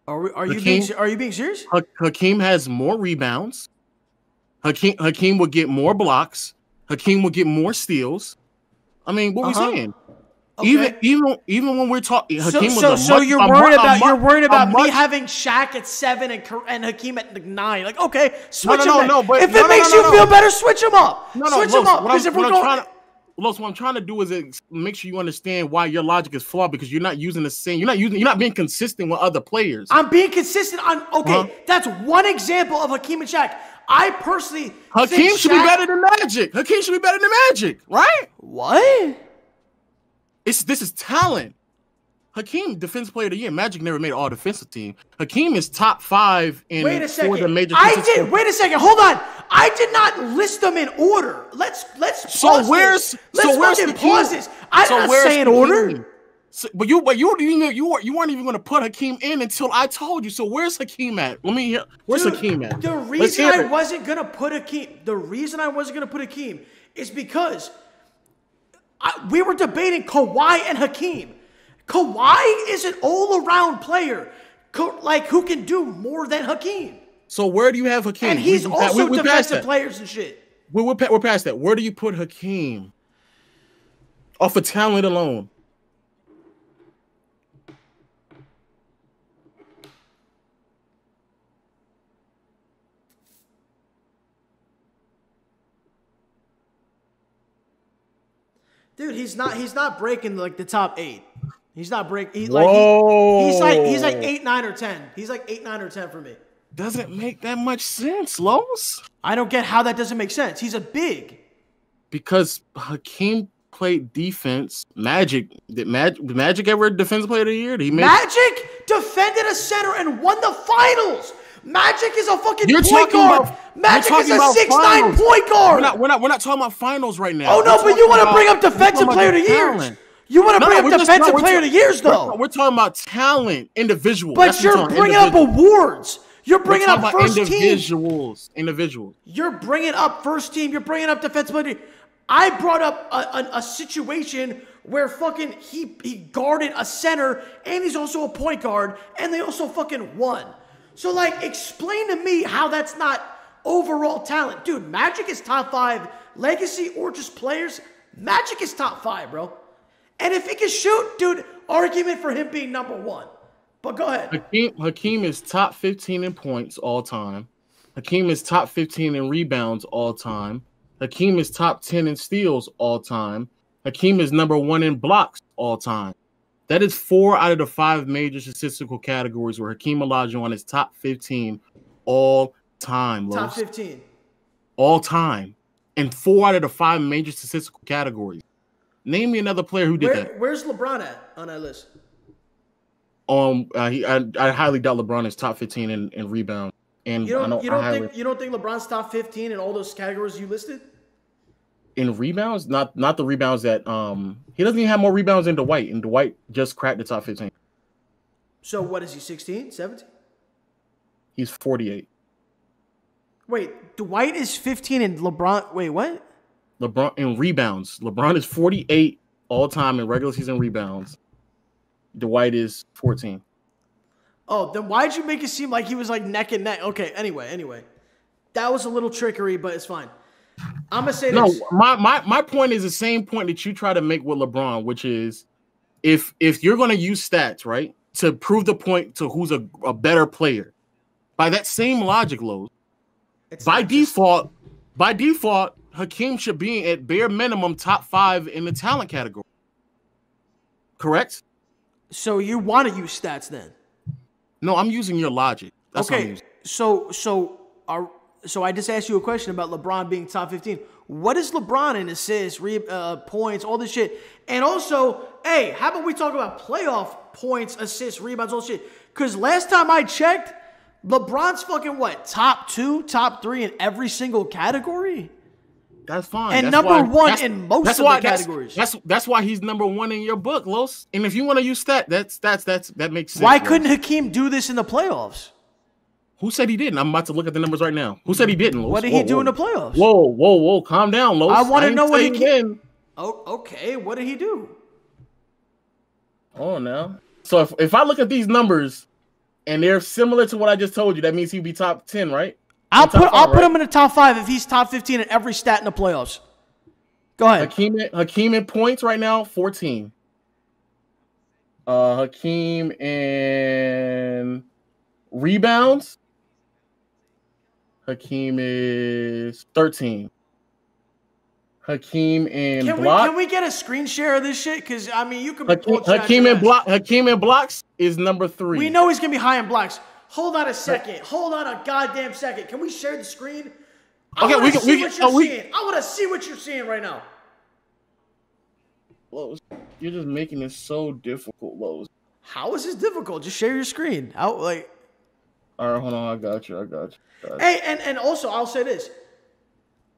Are you being serious? Hakeem has more rebounds. Hakeem will get more blocks. Hakeem will get more steals. I mean, what we saying? Okay. Even when we're talking, you're worried about me having Shaq at 7 and Hakeem at 9. Like, okay, switch him. But if it makes you feel better, switch him up. Switch him up. Because if we're going, what I'm trying to do is make sure you understand why your logic is flawed, because you're not using the same. You're not being consistent with other players. I'm being consistent on. Okay, that's one example of Hakeem and Shaq. I personally Hakeem should be better than Magic. Hakeem should be better than Magic, right? What? This is talent. Hakeem, Defensive Player of the Year. Magic never made all defensive team. Hakeem is top 5 in Wait a second. the major. Wait a second. Hold on. I did not list them in order. Let's pause this. Let's fucking pause this. I did not say in order. So, but you weren't even going to put Hakeem in until I told you. So where's Hakeem at? Let me hear. Where's Hakeem at? The reason I wasn't going to put Hakeem is because we were debating Kawhi and Hakeem. Kawhi is an all-around player, who can do more than Hakeem. So where do you have Hakeem? And he's also defensive players and shit. We're past that. Where do you put Hakeem? Off of talent alone. Dude, he's not breaking the top 8. He's not breaking. He's like 8, 9, or 10. He's like 8, 9, or 10 for me. Doesn't make that much sense, Los. I don't get how that doesn't make sense. He's a big. Because Hakeem played defense. Did Magic ever Defensive Player of the Year? Magic defended a center and won the finals. Magic is a fucking point guard. Magic is a 6'9" point guard. We're not talking about finals right now. Oh no, but you want to bring up Defensive Player of the Years. You want to bring up Defensive Player of the Years, though. We're talking about talent, individuals. But you're bringing up awards. You're bringing up first team. Individuals. You're bringing up first team. You're bringing up Defensive Player of the Year. I brought up a situation where fucking he guarded a center and he's also a point guard and they also fucking won. So, explain to me how that's not overall talent. Dude, Magic is top 5. Legacy or just players, Magic is top 5, bro. And if he can shoot, dude, argument for him being number 1. But go ahead. Hakeem is top 15 in points all time. Hakeem is top 15 in rebounds all time. Hakeem is top 10 in steals all time. Hakeem is number 1 in blocks all time. That is 4 out of the 5 major statistical categories where Hakeem Olajuwon is top 15 all time. Top 15. All time. And 4 out of the 5 major statistical categories. Name me another player who did that. Where's LeBron at on that list? I highly doubt LeBron is top 15 in rebound. And you don't think LeBron's top 15 in all those categories you listed? In rebounds, not the rebounds that he doesn't even have more rebounds than Dwight, and Dwight just cracked the top 15. So what is he, 16, 17? He's 48. Wait, Dwight is 15 and LeBron. Wait, what? LeBron in rebounds. LeBron is 48 all time in regular season rebounds. Dwight is 14. Oh, then why'd you make it seem like he was neck and neck? Okay, anyway. That was a little trickery, but it's fine. I'm gonna say this. No, my point is the same point that you try to make with LeBron, which is if you're gonna use stats, right, to prove the point to who's a better player, by that same logic, Lowe's, by default, Hakeem should be at bare minimum top 5 in the talent category. Correct? So you want to use stats then? No, I'm using your logic. That's okay. So I just asked you a question about LeBron being top 15. What is LeBron in assists, points, all this shit? And also, hey, how about we talk about playoff points, assists, rebounds, all shit? Because last time I checked, LeBron's fucking top 2, top 3 in every single category. That's fine. And that's number 1 in most of the categories. That's why he's number 1 in your book, Los. And if you want to use that makes sense. Why couldn't Hakeem do this in the playoffs? Who said he didn't? I'm about to look at the numbers right now. Who said he didn't, Los? What did he do in the playoffs? Whoa. Calm down, Los. I want to know what he did. Oh, okay. What did he do? Oh, now. So if I look at these numbers and they're similar to what I just told you, that means he'd be top 10, right? I'll put him in the top 5 if he's top 15 in every stat in the playoffs. Go ahead. Hakeem in points right now, 14. Hakeem in rebounds. Hakeem is 13. Hakeem in blocks. Can we get a screen share of this shit? Because you could. Hakeem in blocks is number 3. We know he's gonna be high in blocks. Hold on a second. Hold on a goddamn second. Can we share the screen? I want to see what you're seeing right now. Lowe's, you're just making it so difficult, Lowe's. How is this difficult? Just share your screen. How like? All right, hold on. I got you. Hey, and also I'll say this.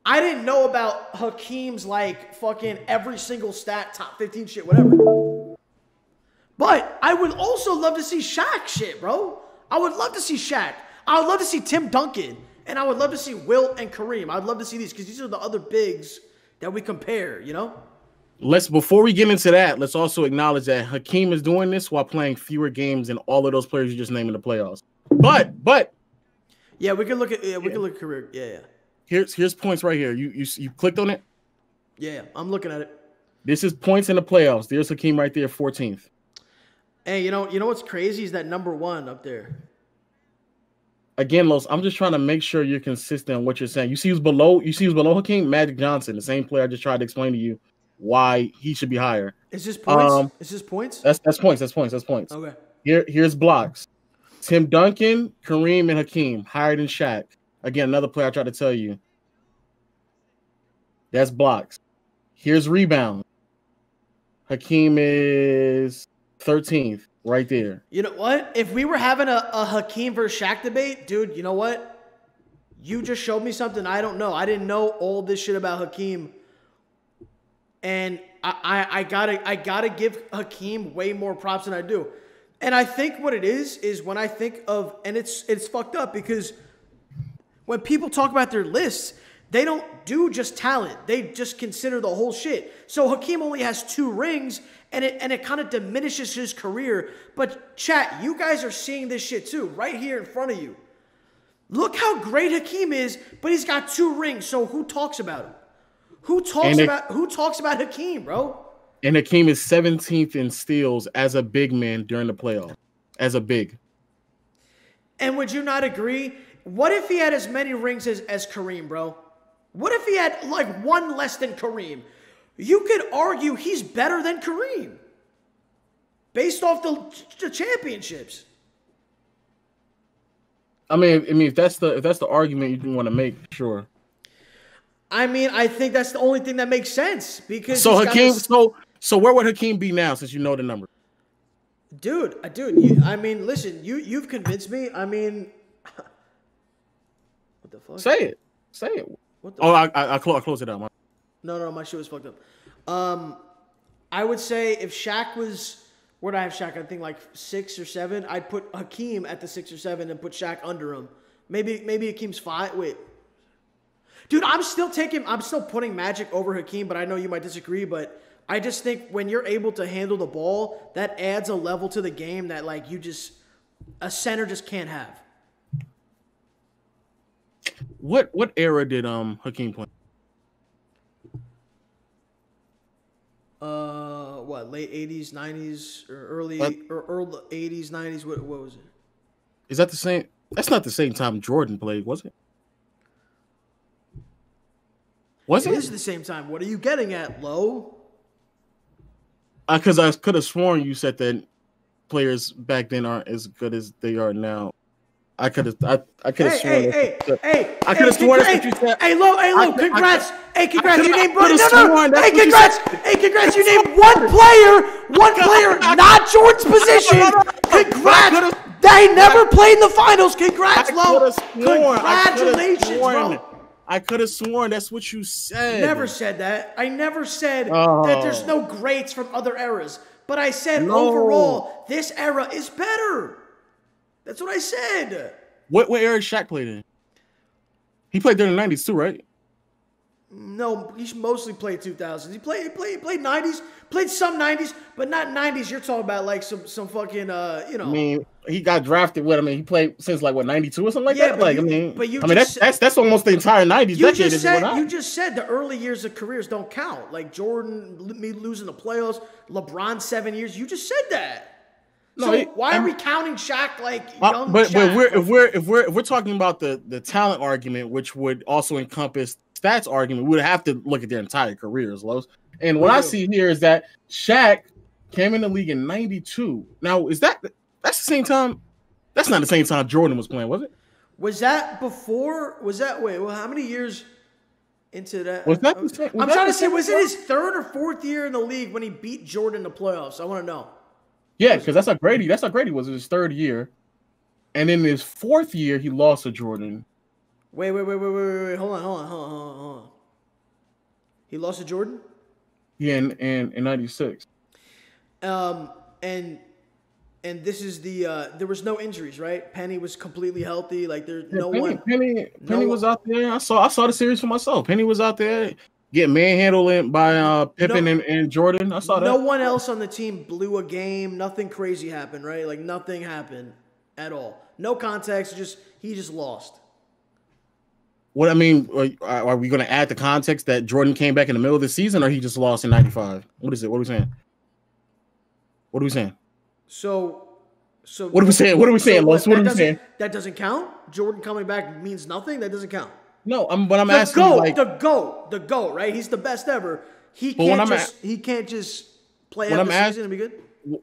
I didn't know about Hakeem's like fucking every single stat, top 15 shit, whatever. But I would also love to see Shaq shit, bro. I would love to see Shaq. I would love to see Tim Duncan. And I would love to see Wilt and Kareem. I'd love to see these because these are the other bigs that we compare, you know? Before we get into that, let's also acknowledge that Hakeem is doing this while playing fewer games than all of those players you just named in the playoffs. But yeah, we can look at career. Yeah. Here's points right here. You clicked on it? Yeah, I'm looking at it. This is points in the playoffs. There's Hakeem right there, 14th. Hey, you know what's crazy is that number 1 up there. Again, Los, I'm just trying to make sure you're consistent on what you're saying. You see who's below Hakeem? Magic Johnson, the same player I just tried to explain to you why he should be higher. Is this points? Is this points? That's points. That's points. Okay. Here's blocks. Tim Duncan, Kareem, and Hakeem higher than Shaq. Again, another player I tried to tell you. That's blocks. Here's rebound. Hakeem is 13th, right there. You know what? If we were having a Hakeem versus Shaq debate, dude, you know what? You just showed me something I don't know. I didn't know all this shit about Hakeem. And I gotta give Hakeem way more props than I do. And I think what it is when I think of, and it's fucked up because when people talk about their lists, they don't do just talent. They just consider the whole shit. So Hakeem only has 2 rings, and it kind of diminishes his career. But chat, you guys are seeing this shit too, right here in front of you. Look how great Hakeem is, but he's got 2 rings. So who talks about him? Who talks about Hakeem, bro? And Hakeem is 17th in steals as a big man during the playoffs. As a big. And would you not agree? What if he had as many rings as Kareem, bro? What if he had like 1 less than Kareem? You could argue he's better than Kareem based off the championships. I mean, if that's the argument you want to make, sure. I mean, I think that's the only thing that makes sense because so Hakeem. So where would Hakeem be now since you know the number? Dude. I mean, listen, you've convinced me. I mean, what the fuck? Say it. What the I close it out. No, my shit was fucked up. I would say if Shaq was, where'd I have Shaq? I think like 6 or 7. I'd put Hakeem at the 6 or 7 and put Shaq under him. Maybe Hakeem's 5. Wait. Dude, I'm still putting Magic over Hakeem, but I know you might disagree, but I just think when you're able to handle the ball, that adds a level to the game that like a center just can't have. What era did Hakeem play? What, late 80s, 90s, or early 80s, 90s? What was it? Is that the same? That's not the same time Jordan played, was it? It is the same time. What are you getting at, Lo? Because I could have sworn you said that players back then aren't as good as they are now. I could have sworn. I could have sworn that's what you said. Hey, Lo, congrats. Congrats. You named congrats. You named one player, not Jordan's position. Congrats. They never played in the finals. Congrats, Lo. Congratulations, bro. I could have sworn that's what you said. Never said that. I never said that there's no greats from other eras. But I said overall, this era is better. That's what I said. What era Shaq played in? He played during the 90s too, right? No, he mostly played 2000s. He played 90s, played some 90s, but not 90s. You're talking about like some fucking I mean, he got drafted with. I mean, he played since like what 92 or something like that. Like that's almost the entire 90s decade. You just said the early years of careers don't count. Like Jordan, me losing the playoffs, LeBron 7 years. You just said that. No, so why are we counting Shaq like young Shaq? But if we're talking about the talent argument, which would also encompass stats argument, we would have to look at their entire careers, Los. And what I see here is that Shaq came in the league in 92. Now, that's the same time? That's not the same time Jordan was playing, was it? Was that before? How many years into that? Was that the same? I'm trying to say, was it his 3rd or 4th year in the league when he beat Jordan in the playoffs? I want to know. Yeah, because that's how great he was in his third year. And in his fourth year, he lost to Jordan. Wait. Hold on. He lost to Jordan? Yeah, in 96. And this is there was no injuries, right? Penny was completely healthy. Like there's Penny was out there. I saw the series for myself. Penny was out there getting manhandled by Pippen and Jordan. I saw that. No one else on the team blew a game. Nothing crazy happened, right? Like nothing happened at all. No context. He just lost. What I mean, are we going to add the context that Jordan came back in the middle of the season, or he just lost in 95? What is it? What are we saying? So what are we saying? What are we saying, Los? What are we saying? That doesn't count. Jordan coming back means nothing. That doesn't count. No, I'm asking you, like the GOAT, right? He's the best ever. He can't just play out the season and be good.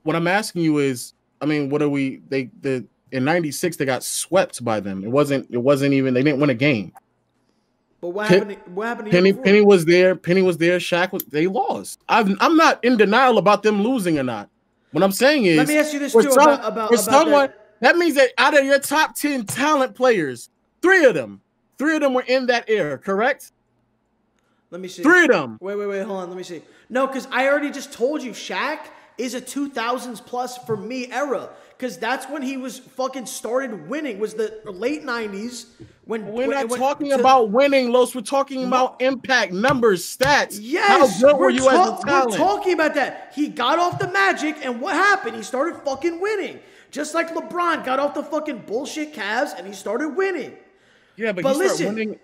What I'm asking you is, I mean, what are we? In '96 they got swept by them. It wasn't even, they didn't win a game. But what happened? Penny was there. Shaq they lost. I'm not in denial about them losing or not. What I'm saying is, let me ask you this too about that means that out of your top 10 talent players, three of them were in that era, correct? Let me see. 3 of them. Wait, hold on. Let me see. No, because I already just told you Shaq is a 2000s plus for me era. Because that's when he was fucking started winning. Was the late 90s when we're not talking about winning, Los. We're talking about impact, numbers, stats. Yes, how good were you as a talent? We're talking about that. He got off the Magic, and what happened? He started fucking winning. Just like LeBron got off the fucking bullshit Cavs, and he started winning. Yeah, but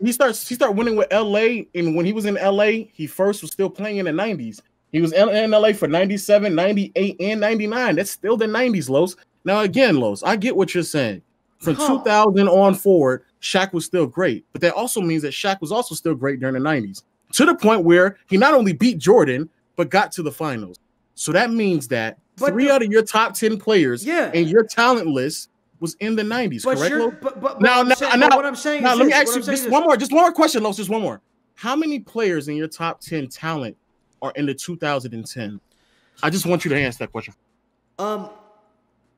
he started winning with LA, and when he was in LA, he first was still playing in the 90s. He was in LA for 97, 98, and 99. That's still the 90s, Los. Now, again, Los, I get what you're saying. From 2000 on forward, Shaq was still great. But that also means that Shaq was also still great during the 90s. To the point where he not only beat Jordan, but got to the finals. So that means that 3 out of your top 10 players in your talent list was in the 90s, correct, Los? What I'm saying is let me ask you just one more question, Los, just one more. How many players in your top 10 talent are in the 2010? I just want you to answer that question.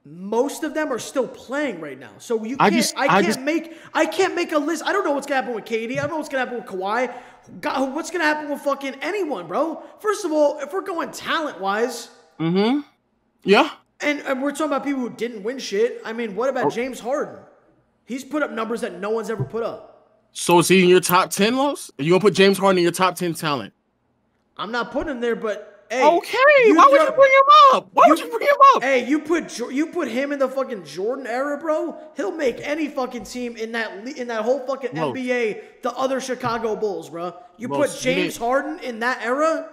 Most of them are still playing right now, so I can't make a list. I don't know what's gonna happen with KD. I don't know what's gonna happen with Kawhi. What's gonna happen with fucking anyone, bro? First of all, if we're going talent wise, yeah, and we're talking about people who didn't win shit. I mean, what about James Harden? He's put up numbers that no one's ever put up. So is he in your top 10, Los? Are you gonna put James Harden in your top 10 talent? I'm not putting him there, but. Hey, okay, why would you bring him up? Hey, you put him in the fucking Jordan era, bro. He'll make any fucking team in that whole fucking NBA, the other Chicago Bulls, bro. You put James Harden in that era?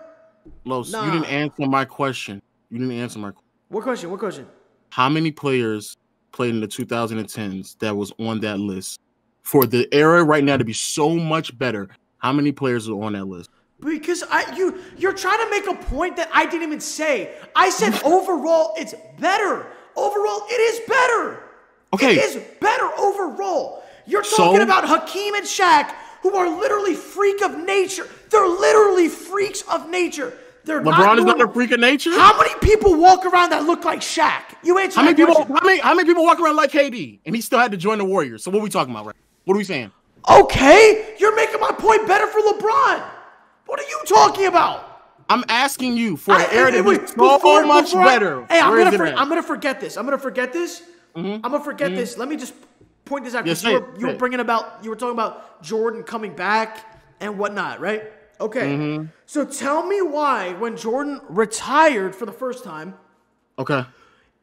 Los, you didn't answer my question. What question? How many players played in the 2010s that was on that list? For the era right now to be so much better, how many players are on that list? Because you're trying to make a point that I didn't even say. I said overall it's better. Overall it is better. Okay. It is better overall. You're talking about Hakeem and Shaq, who are literally freak of nature. They're literally freaks of nature. LeBron is not a freak of nature? How many people walk around that look like Shaq? You answer that question. How many people walk around like KD? And he still had to join the Warriors. So what are we talking about, right? What are we saying? Okay. You're making my point better for LeBron. What are you talking about? I'm asking you for an era that was so much better. Hey, I'm gonna forget this. I'm gonna forget this. Let me just point this out because you were talking about Jordan coming back and whatnot, right? Okay. So tell me why when Jordan retired for the first time. Okay.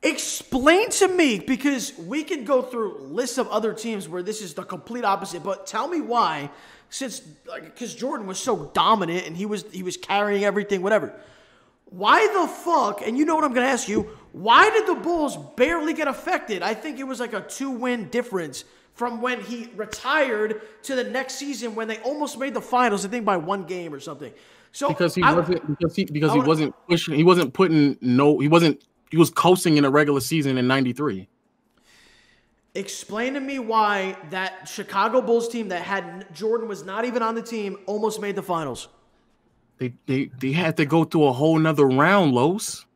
Explain to me, because we can go through lists of other teams where this is the complete opposite, but tell me why. Because Jordan was so dominant and he was carrying everything, whatever. Why the fuck, and you know what I'm going to ask you, why did the Bulls barely get affected? I think it was like a 2-win difference from when he retired to the next season when they almost made the finals, I think by 1 game or something. So he was coasting in a regular season in 93. Explain to me why that Chicago Bulls team that had Jordan was not even on the team almost made the finals. They had to go through a whole nother round, Los.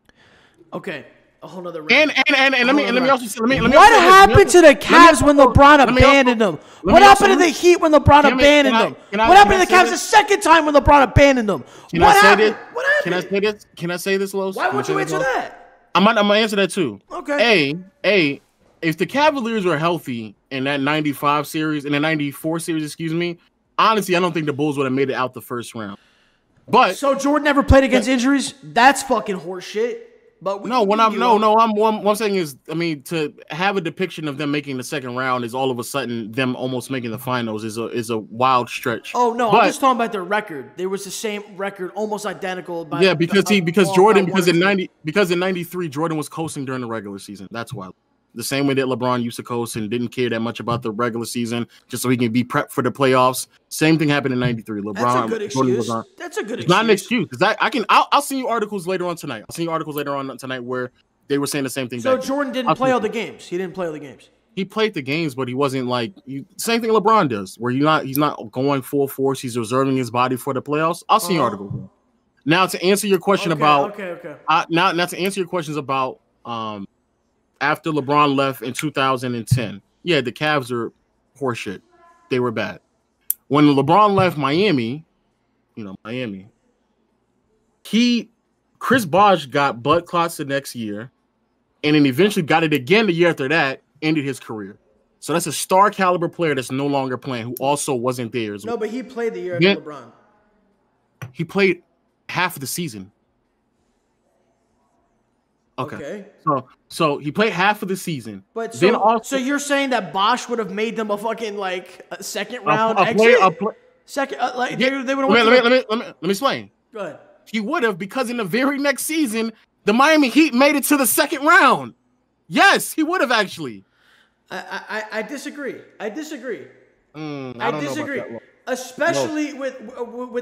Okay. A whole nother round. And let me also what happened to the Cavs when LeBron abandoned them? What happened to the Heat when LeBron abandoned them? What happened to the Cavs the second time when LeBron abandoned them? What happened? Can I say this? Can I say this, Los? Why would you answer that? I'm gonna answer that too. Okay. If the Cavaliers were healthy in that 95 series, in the 94 series, excuse me, honestly, I don't think the Bulls would have made it out the first round. But so Jordan never played against injuries? That's fucking horseshit. But what I'm saying is, I mean, to have a depiction of them making the second round is all of a sudden them almost making the finals is a wild stretch. Oh no, I'm just talking about their record. There was the same record, almost identical. Because in '93 Jordan was coasting during the regular season. That's why. The same way that LeBron used to coast and didn't care that much about the regular season, just so he can be prepped for the playoffs. Same thing happened in '93. LeBron. That's a good excuse. That's a good excuse. It's not an excuse because I'll send you articles later on tonight. I'll send you articles later on tonight where they were saying the same thing. So Jordan didn't play all the games. He didn't play all the games. He played the games, but he wasn't like same thing LeBron does, where he's not going full force. He's reserving his body for the playoffs. I'll send you articles. Now to answer your question about now to answer your questions about after LeBron left in 2010, yeah, the Cavs are horseshit. They were bad. When LeBron left Miami, Chris Bosh got blood clots the next year, and then eventually got it again the year after that, ended his career. So that's a star caliber player that's no longer playing, who also wasn't there as well. No, but he played the year after LeBron. He played half of the season. Okay. So he played half of the season. But so you're saying that Bosh would have made them a fucking like a second round exit? Second, they would have. Let me explain. Go ahead. He would have, because in the very next season, the Miami Heat made it to the second round. Yes, he would have actually. I disagree. I disagree. I don't know about that. Especially with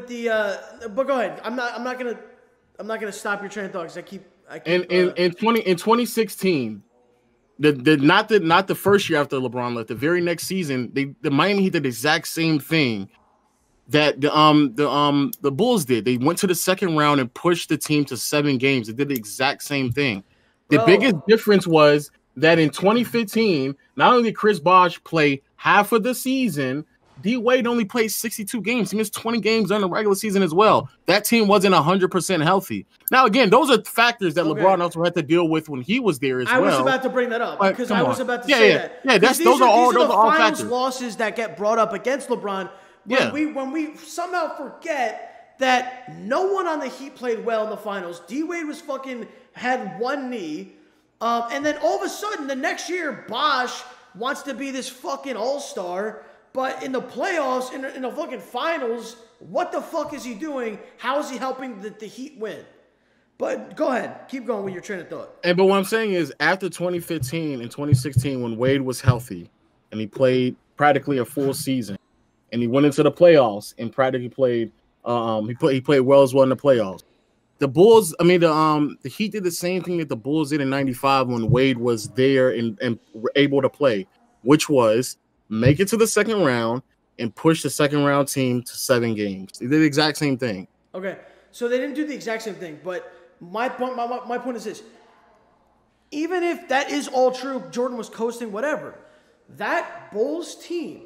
the. But go ahead. I'm not gonna stop your train of thought because I keep in 2016, not the first year after LeBron left, the very next season, the Miami Heat did the exact same thing that the Bulls did. They went to the second round and pushed the team to 7 games. They did the exact same thing. The biggest difference was that in 2015, not only did Chris Bosh play half of the season, D Wade only played 62 games. He missed 20 games during the regular season as well. That team wasn't 100% healthy. Now, again, those are factors that LeBron also had to deal with when he was there as well. I was about to bring that up because I was about to say that. Yeah, those are all factors. Losses that get brought up against LeBron. When we somehow forget that no one on the Heat played well in the finals. D Wade was had one knee, and then all of a sudden the next year Bosh wants to be this fucking all-star. But in the playoffs, in the fucking finals, what the fuck is he doing? How is he helping the Heat win? But go ahead. Keep going with your train of thought. But what I'm saying is, after 2015 and 2016, when Wade was healthy and he played practically a full season, and he went into the playoffs and practically played, he played well as well in the playoffs. The Bulls, the Heat did the same thing that the Bulls did in '95 when Wade was there and were able to play, which was make it to the second round and push the second round team to 7 games. They did the exact same thing. Okay, so they didn't do the exact same thing, but my point is this. Even if that is all true, Jordan was coasting, whatever, that Bulls team,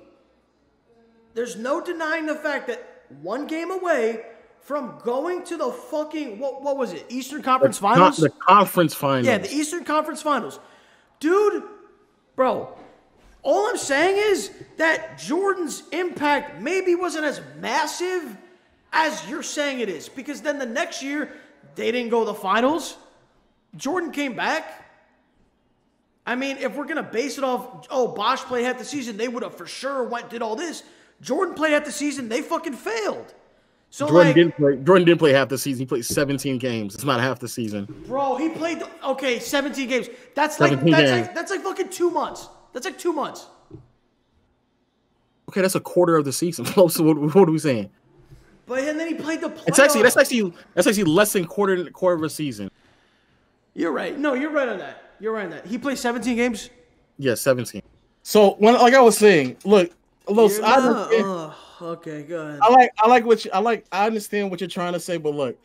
there's no denying the fact that 1 game away from going to the fucking, what was it, Eastern Conference Finals? The conference finals. Yeah, the Eastern Conference Finals. Dude, bro, all I'm saying is that Jordan's impact maybe wasn't as massive as you're saying it is. Because then the next year, they didn't go to the finals. Jordan came back. I mean, if we're going to base it off, Bosh played half the season, they would have for sure did all this. Jordan played half the season, they fucking failed. So Jordan didn't play half the season. He played 17 games. It's not half the season. Bro, he played 17 games. That's like fucking 2 months. That's like 2 months. Okay, that's a quarter of the season. So what are we saying? But and then he played the playoffs. That's actually less than quarter of a season. You're right. No, you're right on that. He played 17 games. Yeah, 17. So like I was saying, look, okay, go ahead. I understand what you're trying to say, but look,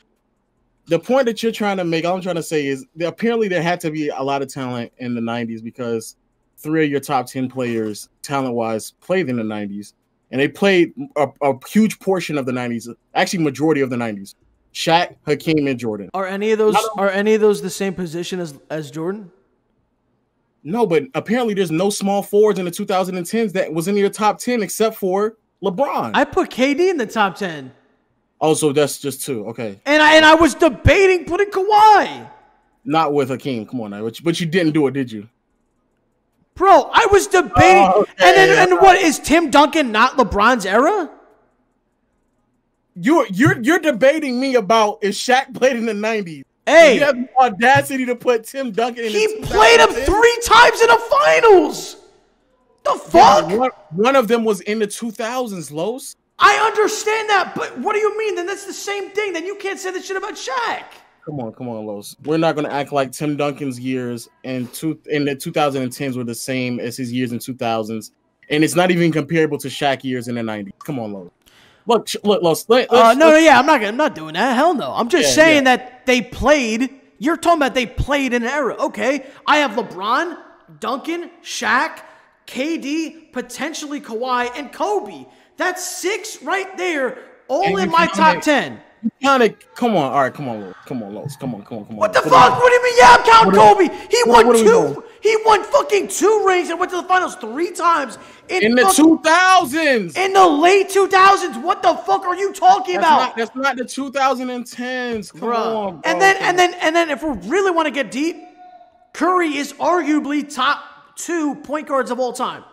the point that you're trying to make, all I'm trying to say is that apparently there had to be a lot of talent in the 90s because 3 of your top 10 players, talent-wise, played in the 90s. And they played a huge portion of the 90s, actually majority of the 90s. Shaq, Hakeem, and Jordan. Are any of those the same position as Jordan? No, but apparently there's no small forwards in the 2010s that was in your top 10 except for LeBron. I put KD in the top 10. Oh, so that's just 2. Okay. And I was debating putting Kawhi. Not with Hakeem. Come on now. But you didn't do it, did you? Bro, I was debating. Okay. And what is Tim Duncan not LeBron's era? You're debating me about if Shaq played in the 90s. Hey, you have the audacity to put Tim Duncan in. He played him 3 times in the finals. The fuck? Yeah, one of them was in the 2000s, Los. I understand that, but what do you mean? Then that's the same thing. Then you can't say that shit about Shaq. Come on, Los. We're not going to act like Tim Duncan's years in the 2010s were the same as his years in 2000s. And it's not even comparable to Shaq years in the 90s. Come on, Los. Look, Los. I'm not doing that. Hell no. I'm just saying that they played. You're talking about they played in an era. Okay, I have LeBron, Duncan, Shaq, KD, potentially Kawhi, and Kobe. That's 6 right there, all in my top 10. Come on, all right, come on, Los. Come on. What the fuck? What do you mean? Yeah, I'm counting Kobe. He won 2. He won fucking 2 rings and went to the finals 3 times in the 2000s. In the late 2000s. What the fuck are you talking about? That's not the 2010s. Come on, bro. And then if we really want to get deep, Curry is arguably top 2 point guards of all time.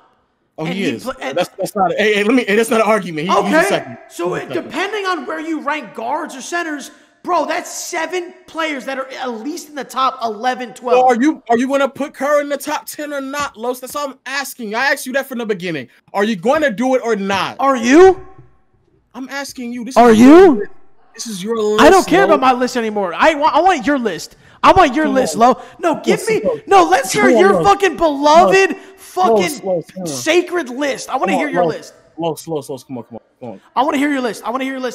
Oh, he is. That's not. That's not an argument. Okay. He's a second. So depending on where you rank guards or centers, bro, that's 7 players that are at least in the top 11, 12. Well, are you going to put Curry in the top 10 or not, Los? That's all I'm asking. I asked you that from the beginning. Are you going to do it or not? Are you? I'm asking you. This is your list. I don't care about my list anymore. I want your list. I want your list, Lo. No, let's hear your fucking beloved, sacred list. I want to hear your list. Slow. Come on. I want to hear your list.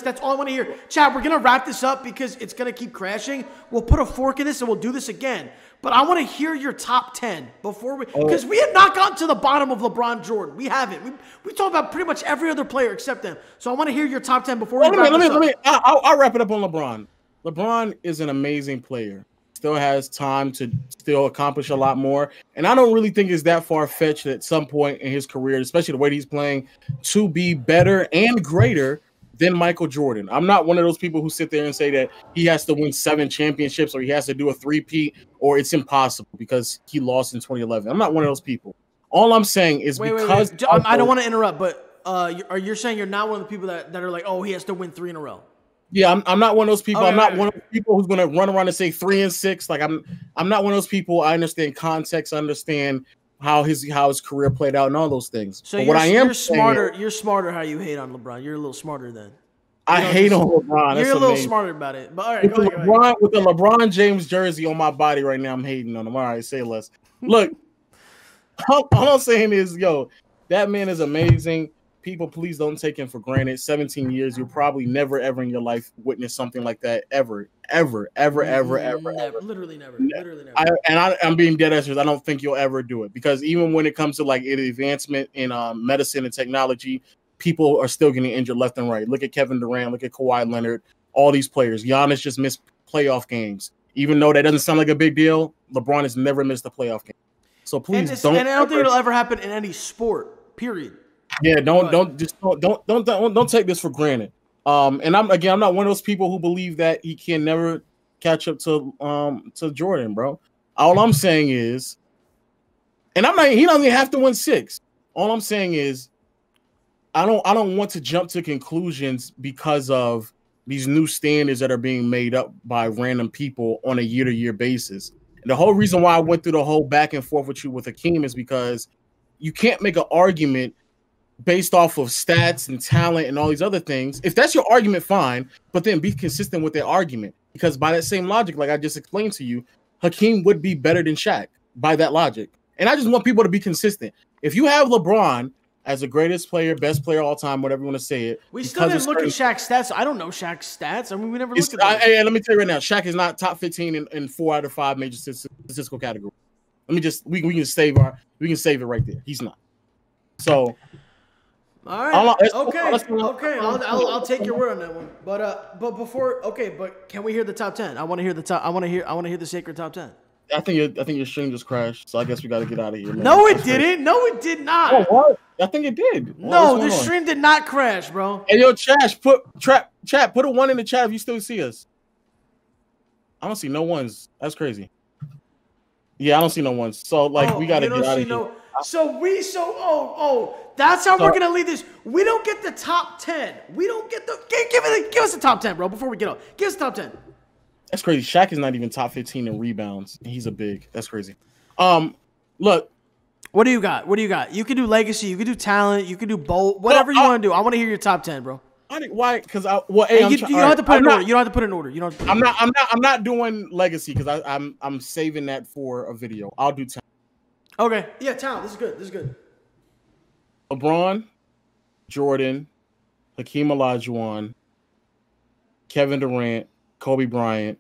That's all I want to hear. Chad, we're going to wrap this up because it's going to keep crashing. We'll put a fork in this and we'll do this again. But I want to hear your top 10 before because we have not gotten to the bottom of LeBron Jordan. We haven't. We talked about pretty much every other player except them. So I want to hear your top 10 before we wrap this up. I'll wrap it up on LeBron. LeBron is an amazing player. Still has time to still accomplish a lot more. And I don't really think it's that far-fetched at some point in his career, especially the way he's playing, to be better and greater than Michael Jordan. I'm not one of those people who sit there and say that he has to win 7 championships or he has to do a 3-peat or it's impossible because he lost in 2011. I'm not one of those people. All I'm saying is wait. I don't want to interrupt, but you're saying you're not one of the people that are like, oh, he has to win 3 in a row. Yeah, I'm not one of those people. Okay, I'm not one of those people who's going to run around and say 3 and 6. Like I'm not one of those people. I understand context. I understand how his career played out and all those things. So you're smarter. You're smarter how you hate on LeBron. You're a little smarter then. I hate on LeBron. You're a little smarter about it. But all right, go ahead. With the LeBron James jersey on my body right now, I'm hating on him. All right, say less. Look, all I'm saying is, that man is amazing. People, please don't take him for granted. 17 years, you'll probably never, ever in your life witness something like that. Ever. Literally never. I'm being dead serious. I don't think you'll ever do it because even when it comes to like an advancement in medicine and technology, people are still getting injured left and right. Look at Kevin Durant. Look at Kawhi Leonard. All these players. Giannis just missed playoff games. Even though that doesn't sound like a big deal, LeBron has never missed a playoff game. So please don't. And I don't think it'll ever happen in any sport. Period. Yeah, don't take this for granted. And I'm not one of those people who believe that he can never catch up to Jordan, bro. All I'm saying is, and he doesn't even have to win 6. All I'm saying is, I don't want to jump to conclusions because of these new standards that are being made up by random people on a year-to-year basis. And the whole reason why I went through the whole back and forth with you with Hakeem is because you can't make an argument based off of stats and talent and all these other things. If that's your argument, fine, but then be consistent with that argument. Because by that same logic, like I just explained to you, Hakeem would be better than Shaq by that logic. And I just want people to be consistent. If you have LeBron as the greatest player, best player all time, whatever you want to say it. We still didn't look at Shaq's stats. I don't know Shaq's stats. I mean, we never looked at them. Hey, let me tell you right now, Shaq is not top 15 in 4 out of 5 major statistical categories. Let me just we can save it right there. He's not. So. All right. Okay. I'll take your word on that one. But can we hear the top 10? I want to hear the sacred top 10. I think your stream just crashed, so I guess we got to get out of here. Man. No, it didn't. No, it did not. Oh, what? I think it did. No, the stream did not crash, bro. Hey, yo, chat, put a 1 in the chat if you still see us. I don't see no ones. That's crazy. Yeah, I don't see no ones. So we got to get out of here. That's how we're gonna leave this. We don't get the top 10. We don't get the give us the top 10, bro. Before we get off, give us the top 10. That's crazy. Shaq is not even top 15 in rebounds. He's a big. That's crazy. Look. What do you got? You can do legacy. You can do talent. You can do bold. Whatever you want to do. I want to hear your top 10, bro. Why? Because you don't have to put it in order. You don't have to put it in order. I'm not doing legacy because I'm saving that for a video. I'll do talent. Okay. Yeah, talent. This is good. LeBron, Jordan, Hakeem Olajuwon, Kevin Durant, Kobe Bryant.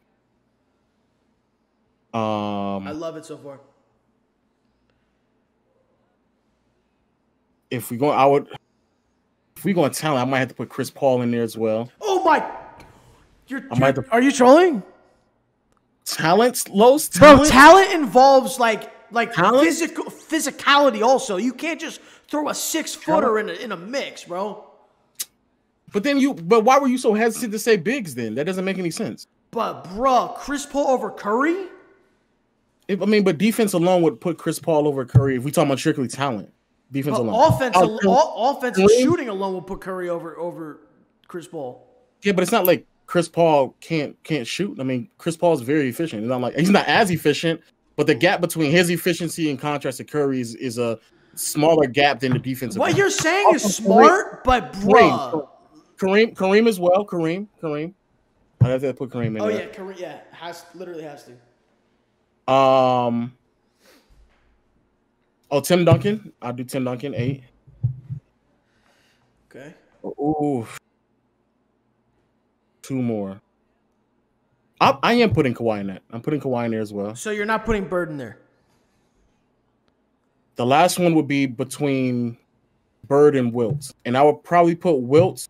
I love it so far. If we go talent, I might have to put Chris Paul in there as well. Oh my! Are you trolling? Talent, Los? Bro, talent involves like physicality also. You can't just throw a 6-footer in a mix, bro. But why were you so hesitant to say bigs then? That doesn't make any sense. But bro, Chris Paul over Curry? But defense alone would put Chris Paul over Curry if we talk about strictly talent. Defense alone. Offense and shooting alone will put Curry over Chris Paul. Yeah, but it's not like Chris Paul can't shoot. I mean, Chris Paul is very efficient. It's not like he's not as efficient, but the gap between his efficiency in contrast to Curry's is a smaller gap than the defensive. What you're saying is smart, but bro. Kareem as well. Kareem. I have to put Kareem in there. Oh yeah, Kareem. Yeah, literally has to. Tim Duncan. I'll do Tim Duncan 8. Okay. Ooh. 2 more. I am putting Kawhi in that. I'm putting Kawhi in there as well. So you're not putting Bird in there? The last one would be between Bird and Wilt. And I would probably put Wilt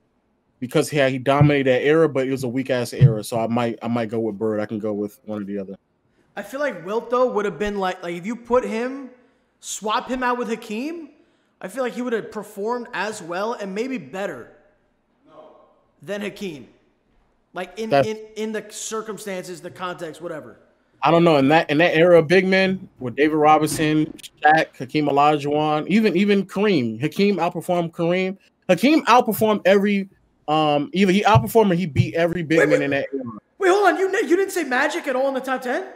because he dominated that era, but it was a weak-ass era. So I might go with Bird. I can go with one or the other. I feel like Wilt, though, would have been like if you put him, swap him out with Hakeem, I feel like he would have performed as well and maybe better than Hakeem. Like in the circumstances, the context, whatever. I don't know. In that era of big men with David Robinson, Shaq, Hakeem Olajuwon, even Kareem. Hakeem outperformed Kareem. Hakeem outperformed every either he outperformed or he beat every big man in that era. Wait, hold on. You didn't say Magic at all in the top 10?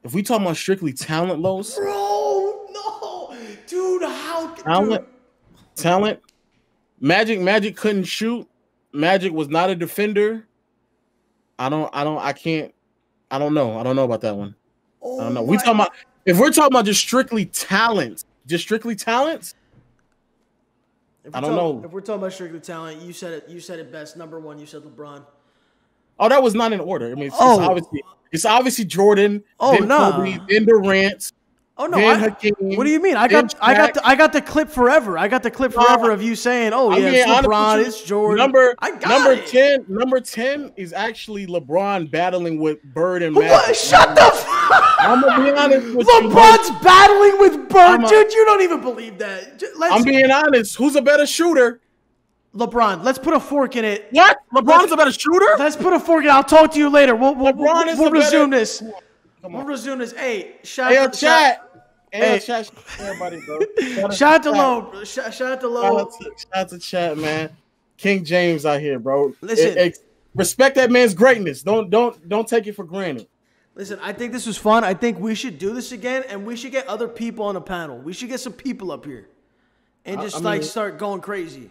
If we talk about strictly talent, Los. Bro, no. Dude, how talent. Magic couldn't shoot. Magic was not a defender. I don't know about that one. I don't know. If we're talking about just strictly talent. I don't know. If we're talking about strictly talent, you said it best. Number 1, you said LeBron. Oh, that was not in order. I mean, it's obviously Jordan. Then Kobe, then Durant. Oh no! What do you mean? I got the clip forever. I got the clip forever of you saying, "Oh yeah, it's LeBron, it's Jordan." Number 10 is actually LeBron battling with Bird and Magic. Shut the fuck! I'm gonna be honest with LeBron's battling with Bird, dude. You don't even believe that. I'm being honest. Who's a better shooter? LeBron. Let's put a fork in it. What? LeBron's a better shooter? Let's put a fork in it. I'll talk to you later. We'll resume this. We'll resume this. Hey, shout out everybody, bro. Shout out to Low. Shout out to Low. Shout out to chat, man. King James out here, bro. Listen, respect that man's greatness. Don't take it for granted. Listen, I think this was fun. I think we should do this again, and we should get other people on the panel. We should get some people up here, and just start going crazy.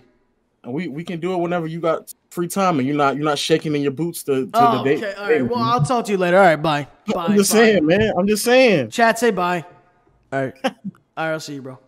And we can do it whenever you got free time and you're not shaking in your boots to the date. Okay, all right. Well, I'll talk to you later. All right, bye. I'm just saying, man. I'm just saying. Chat, say bye. All right. All right, I'll see you, bro.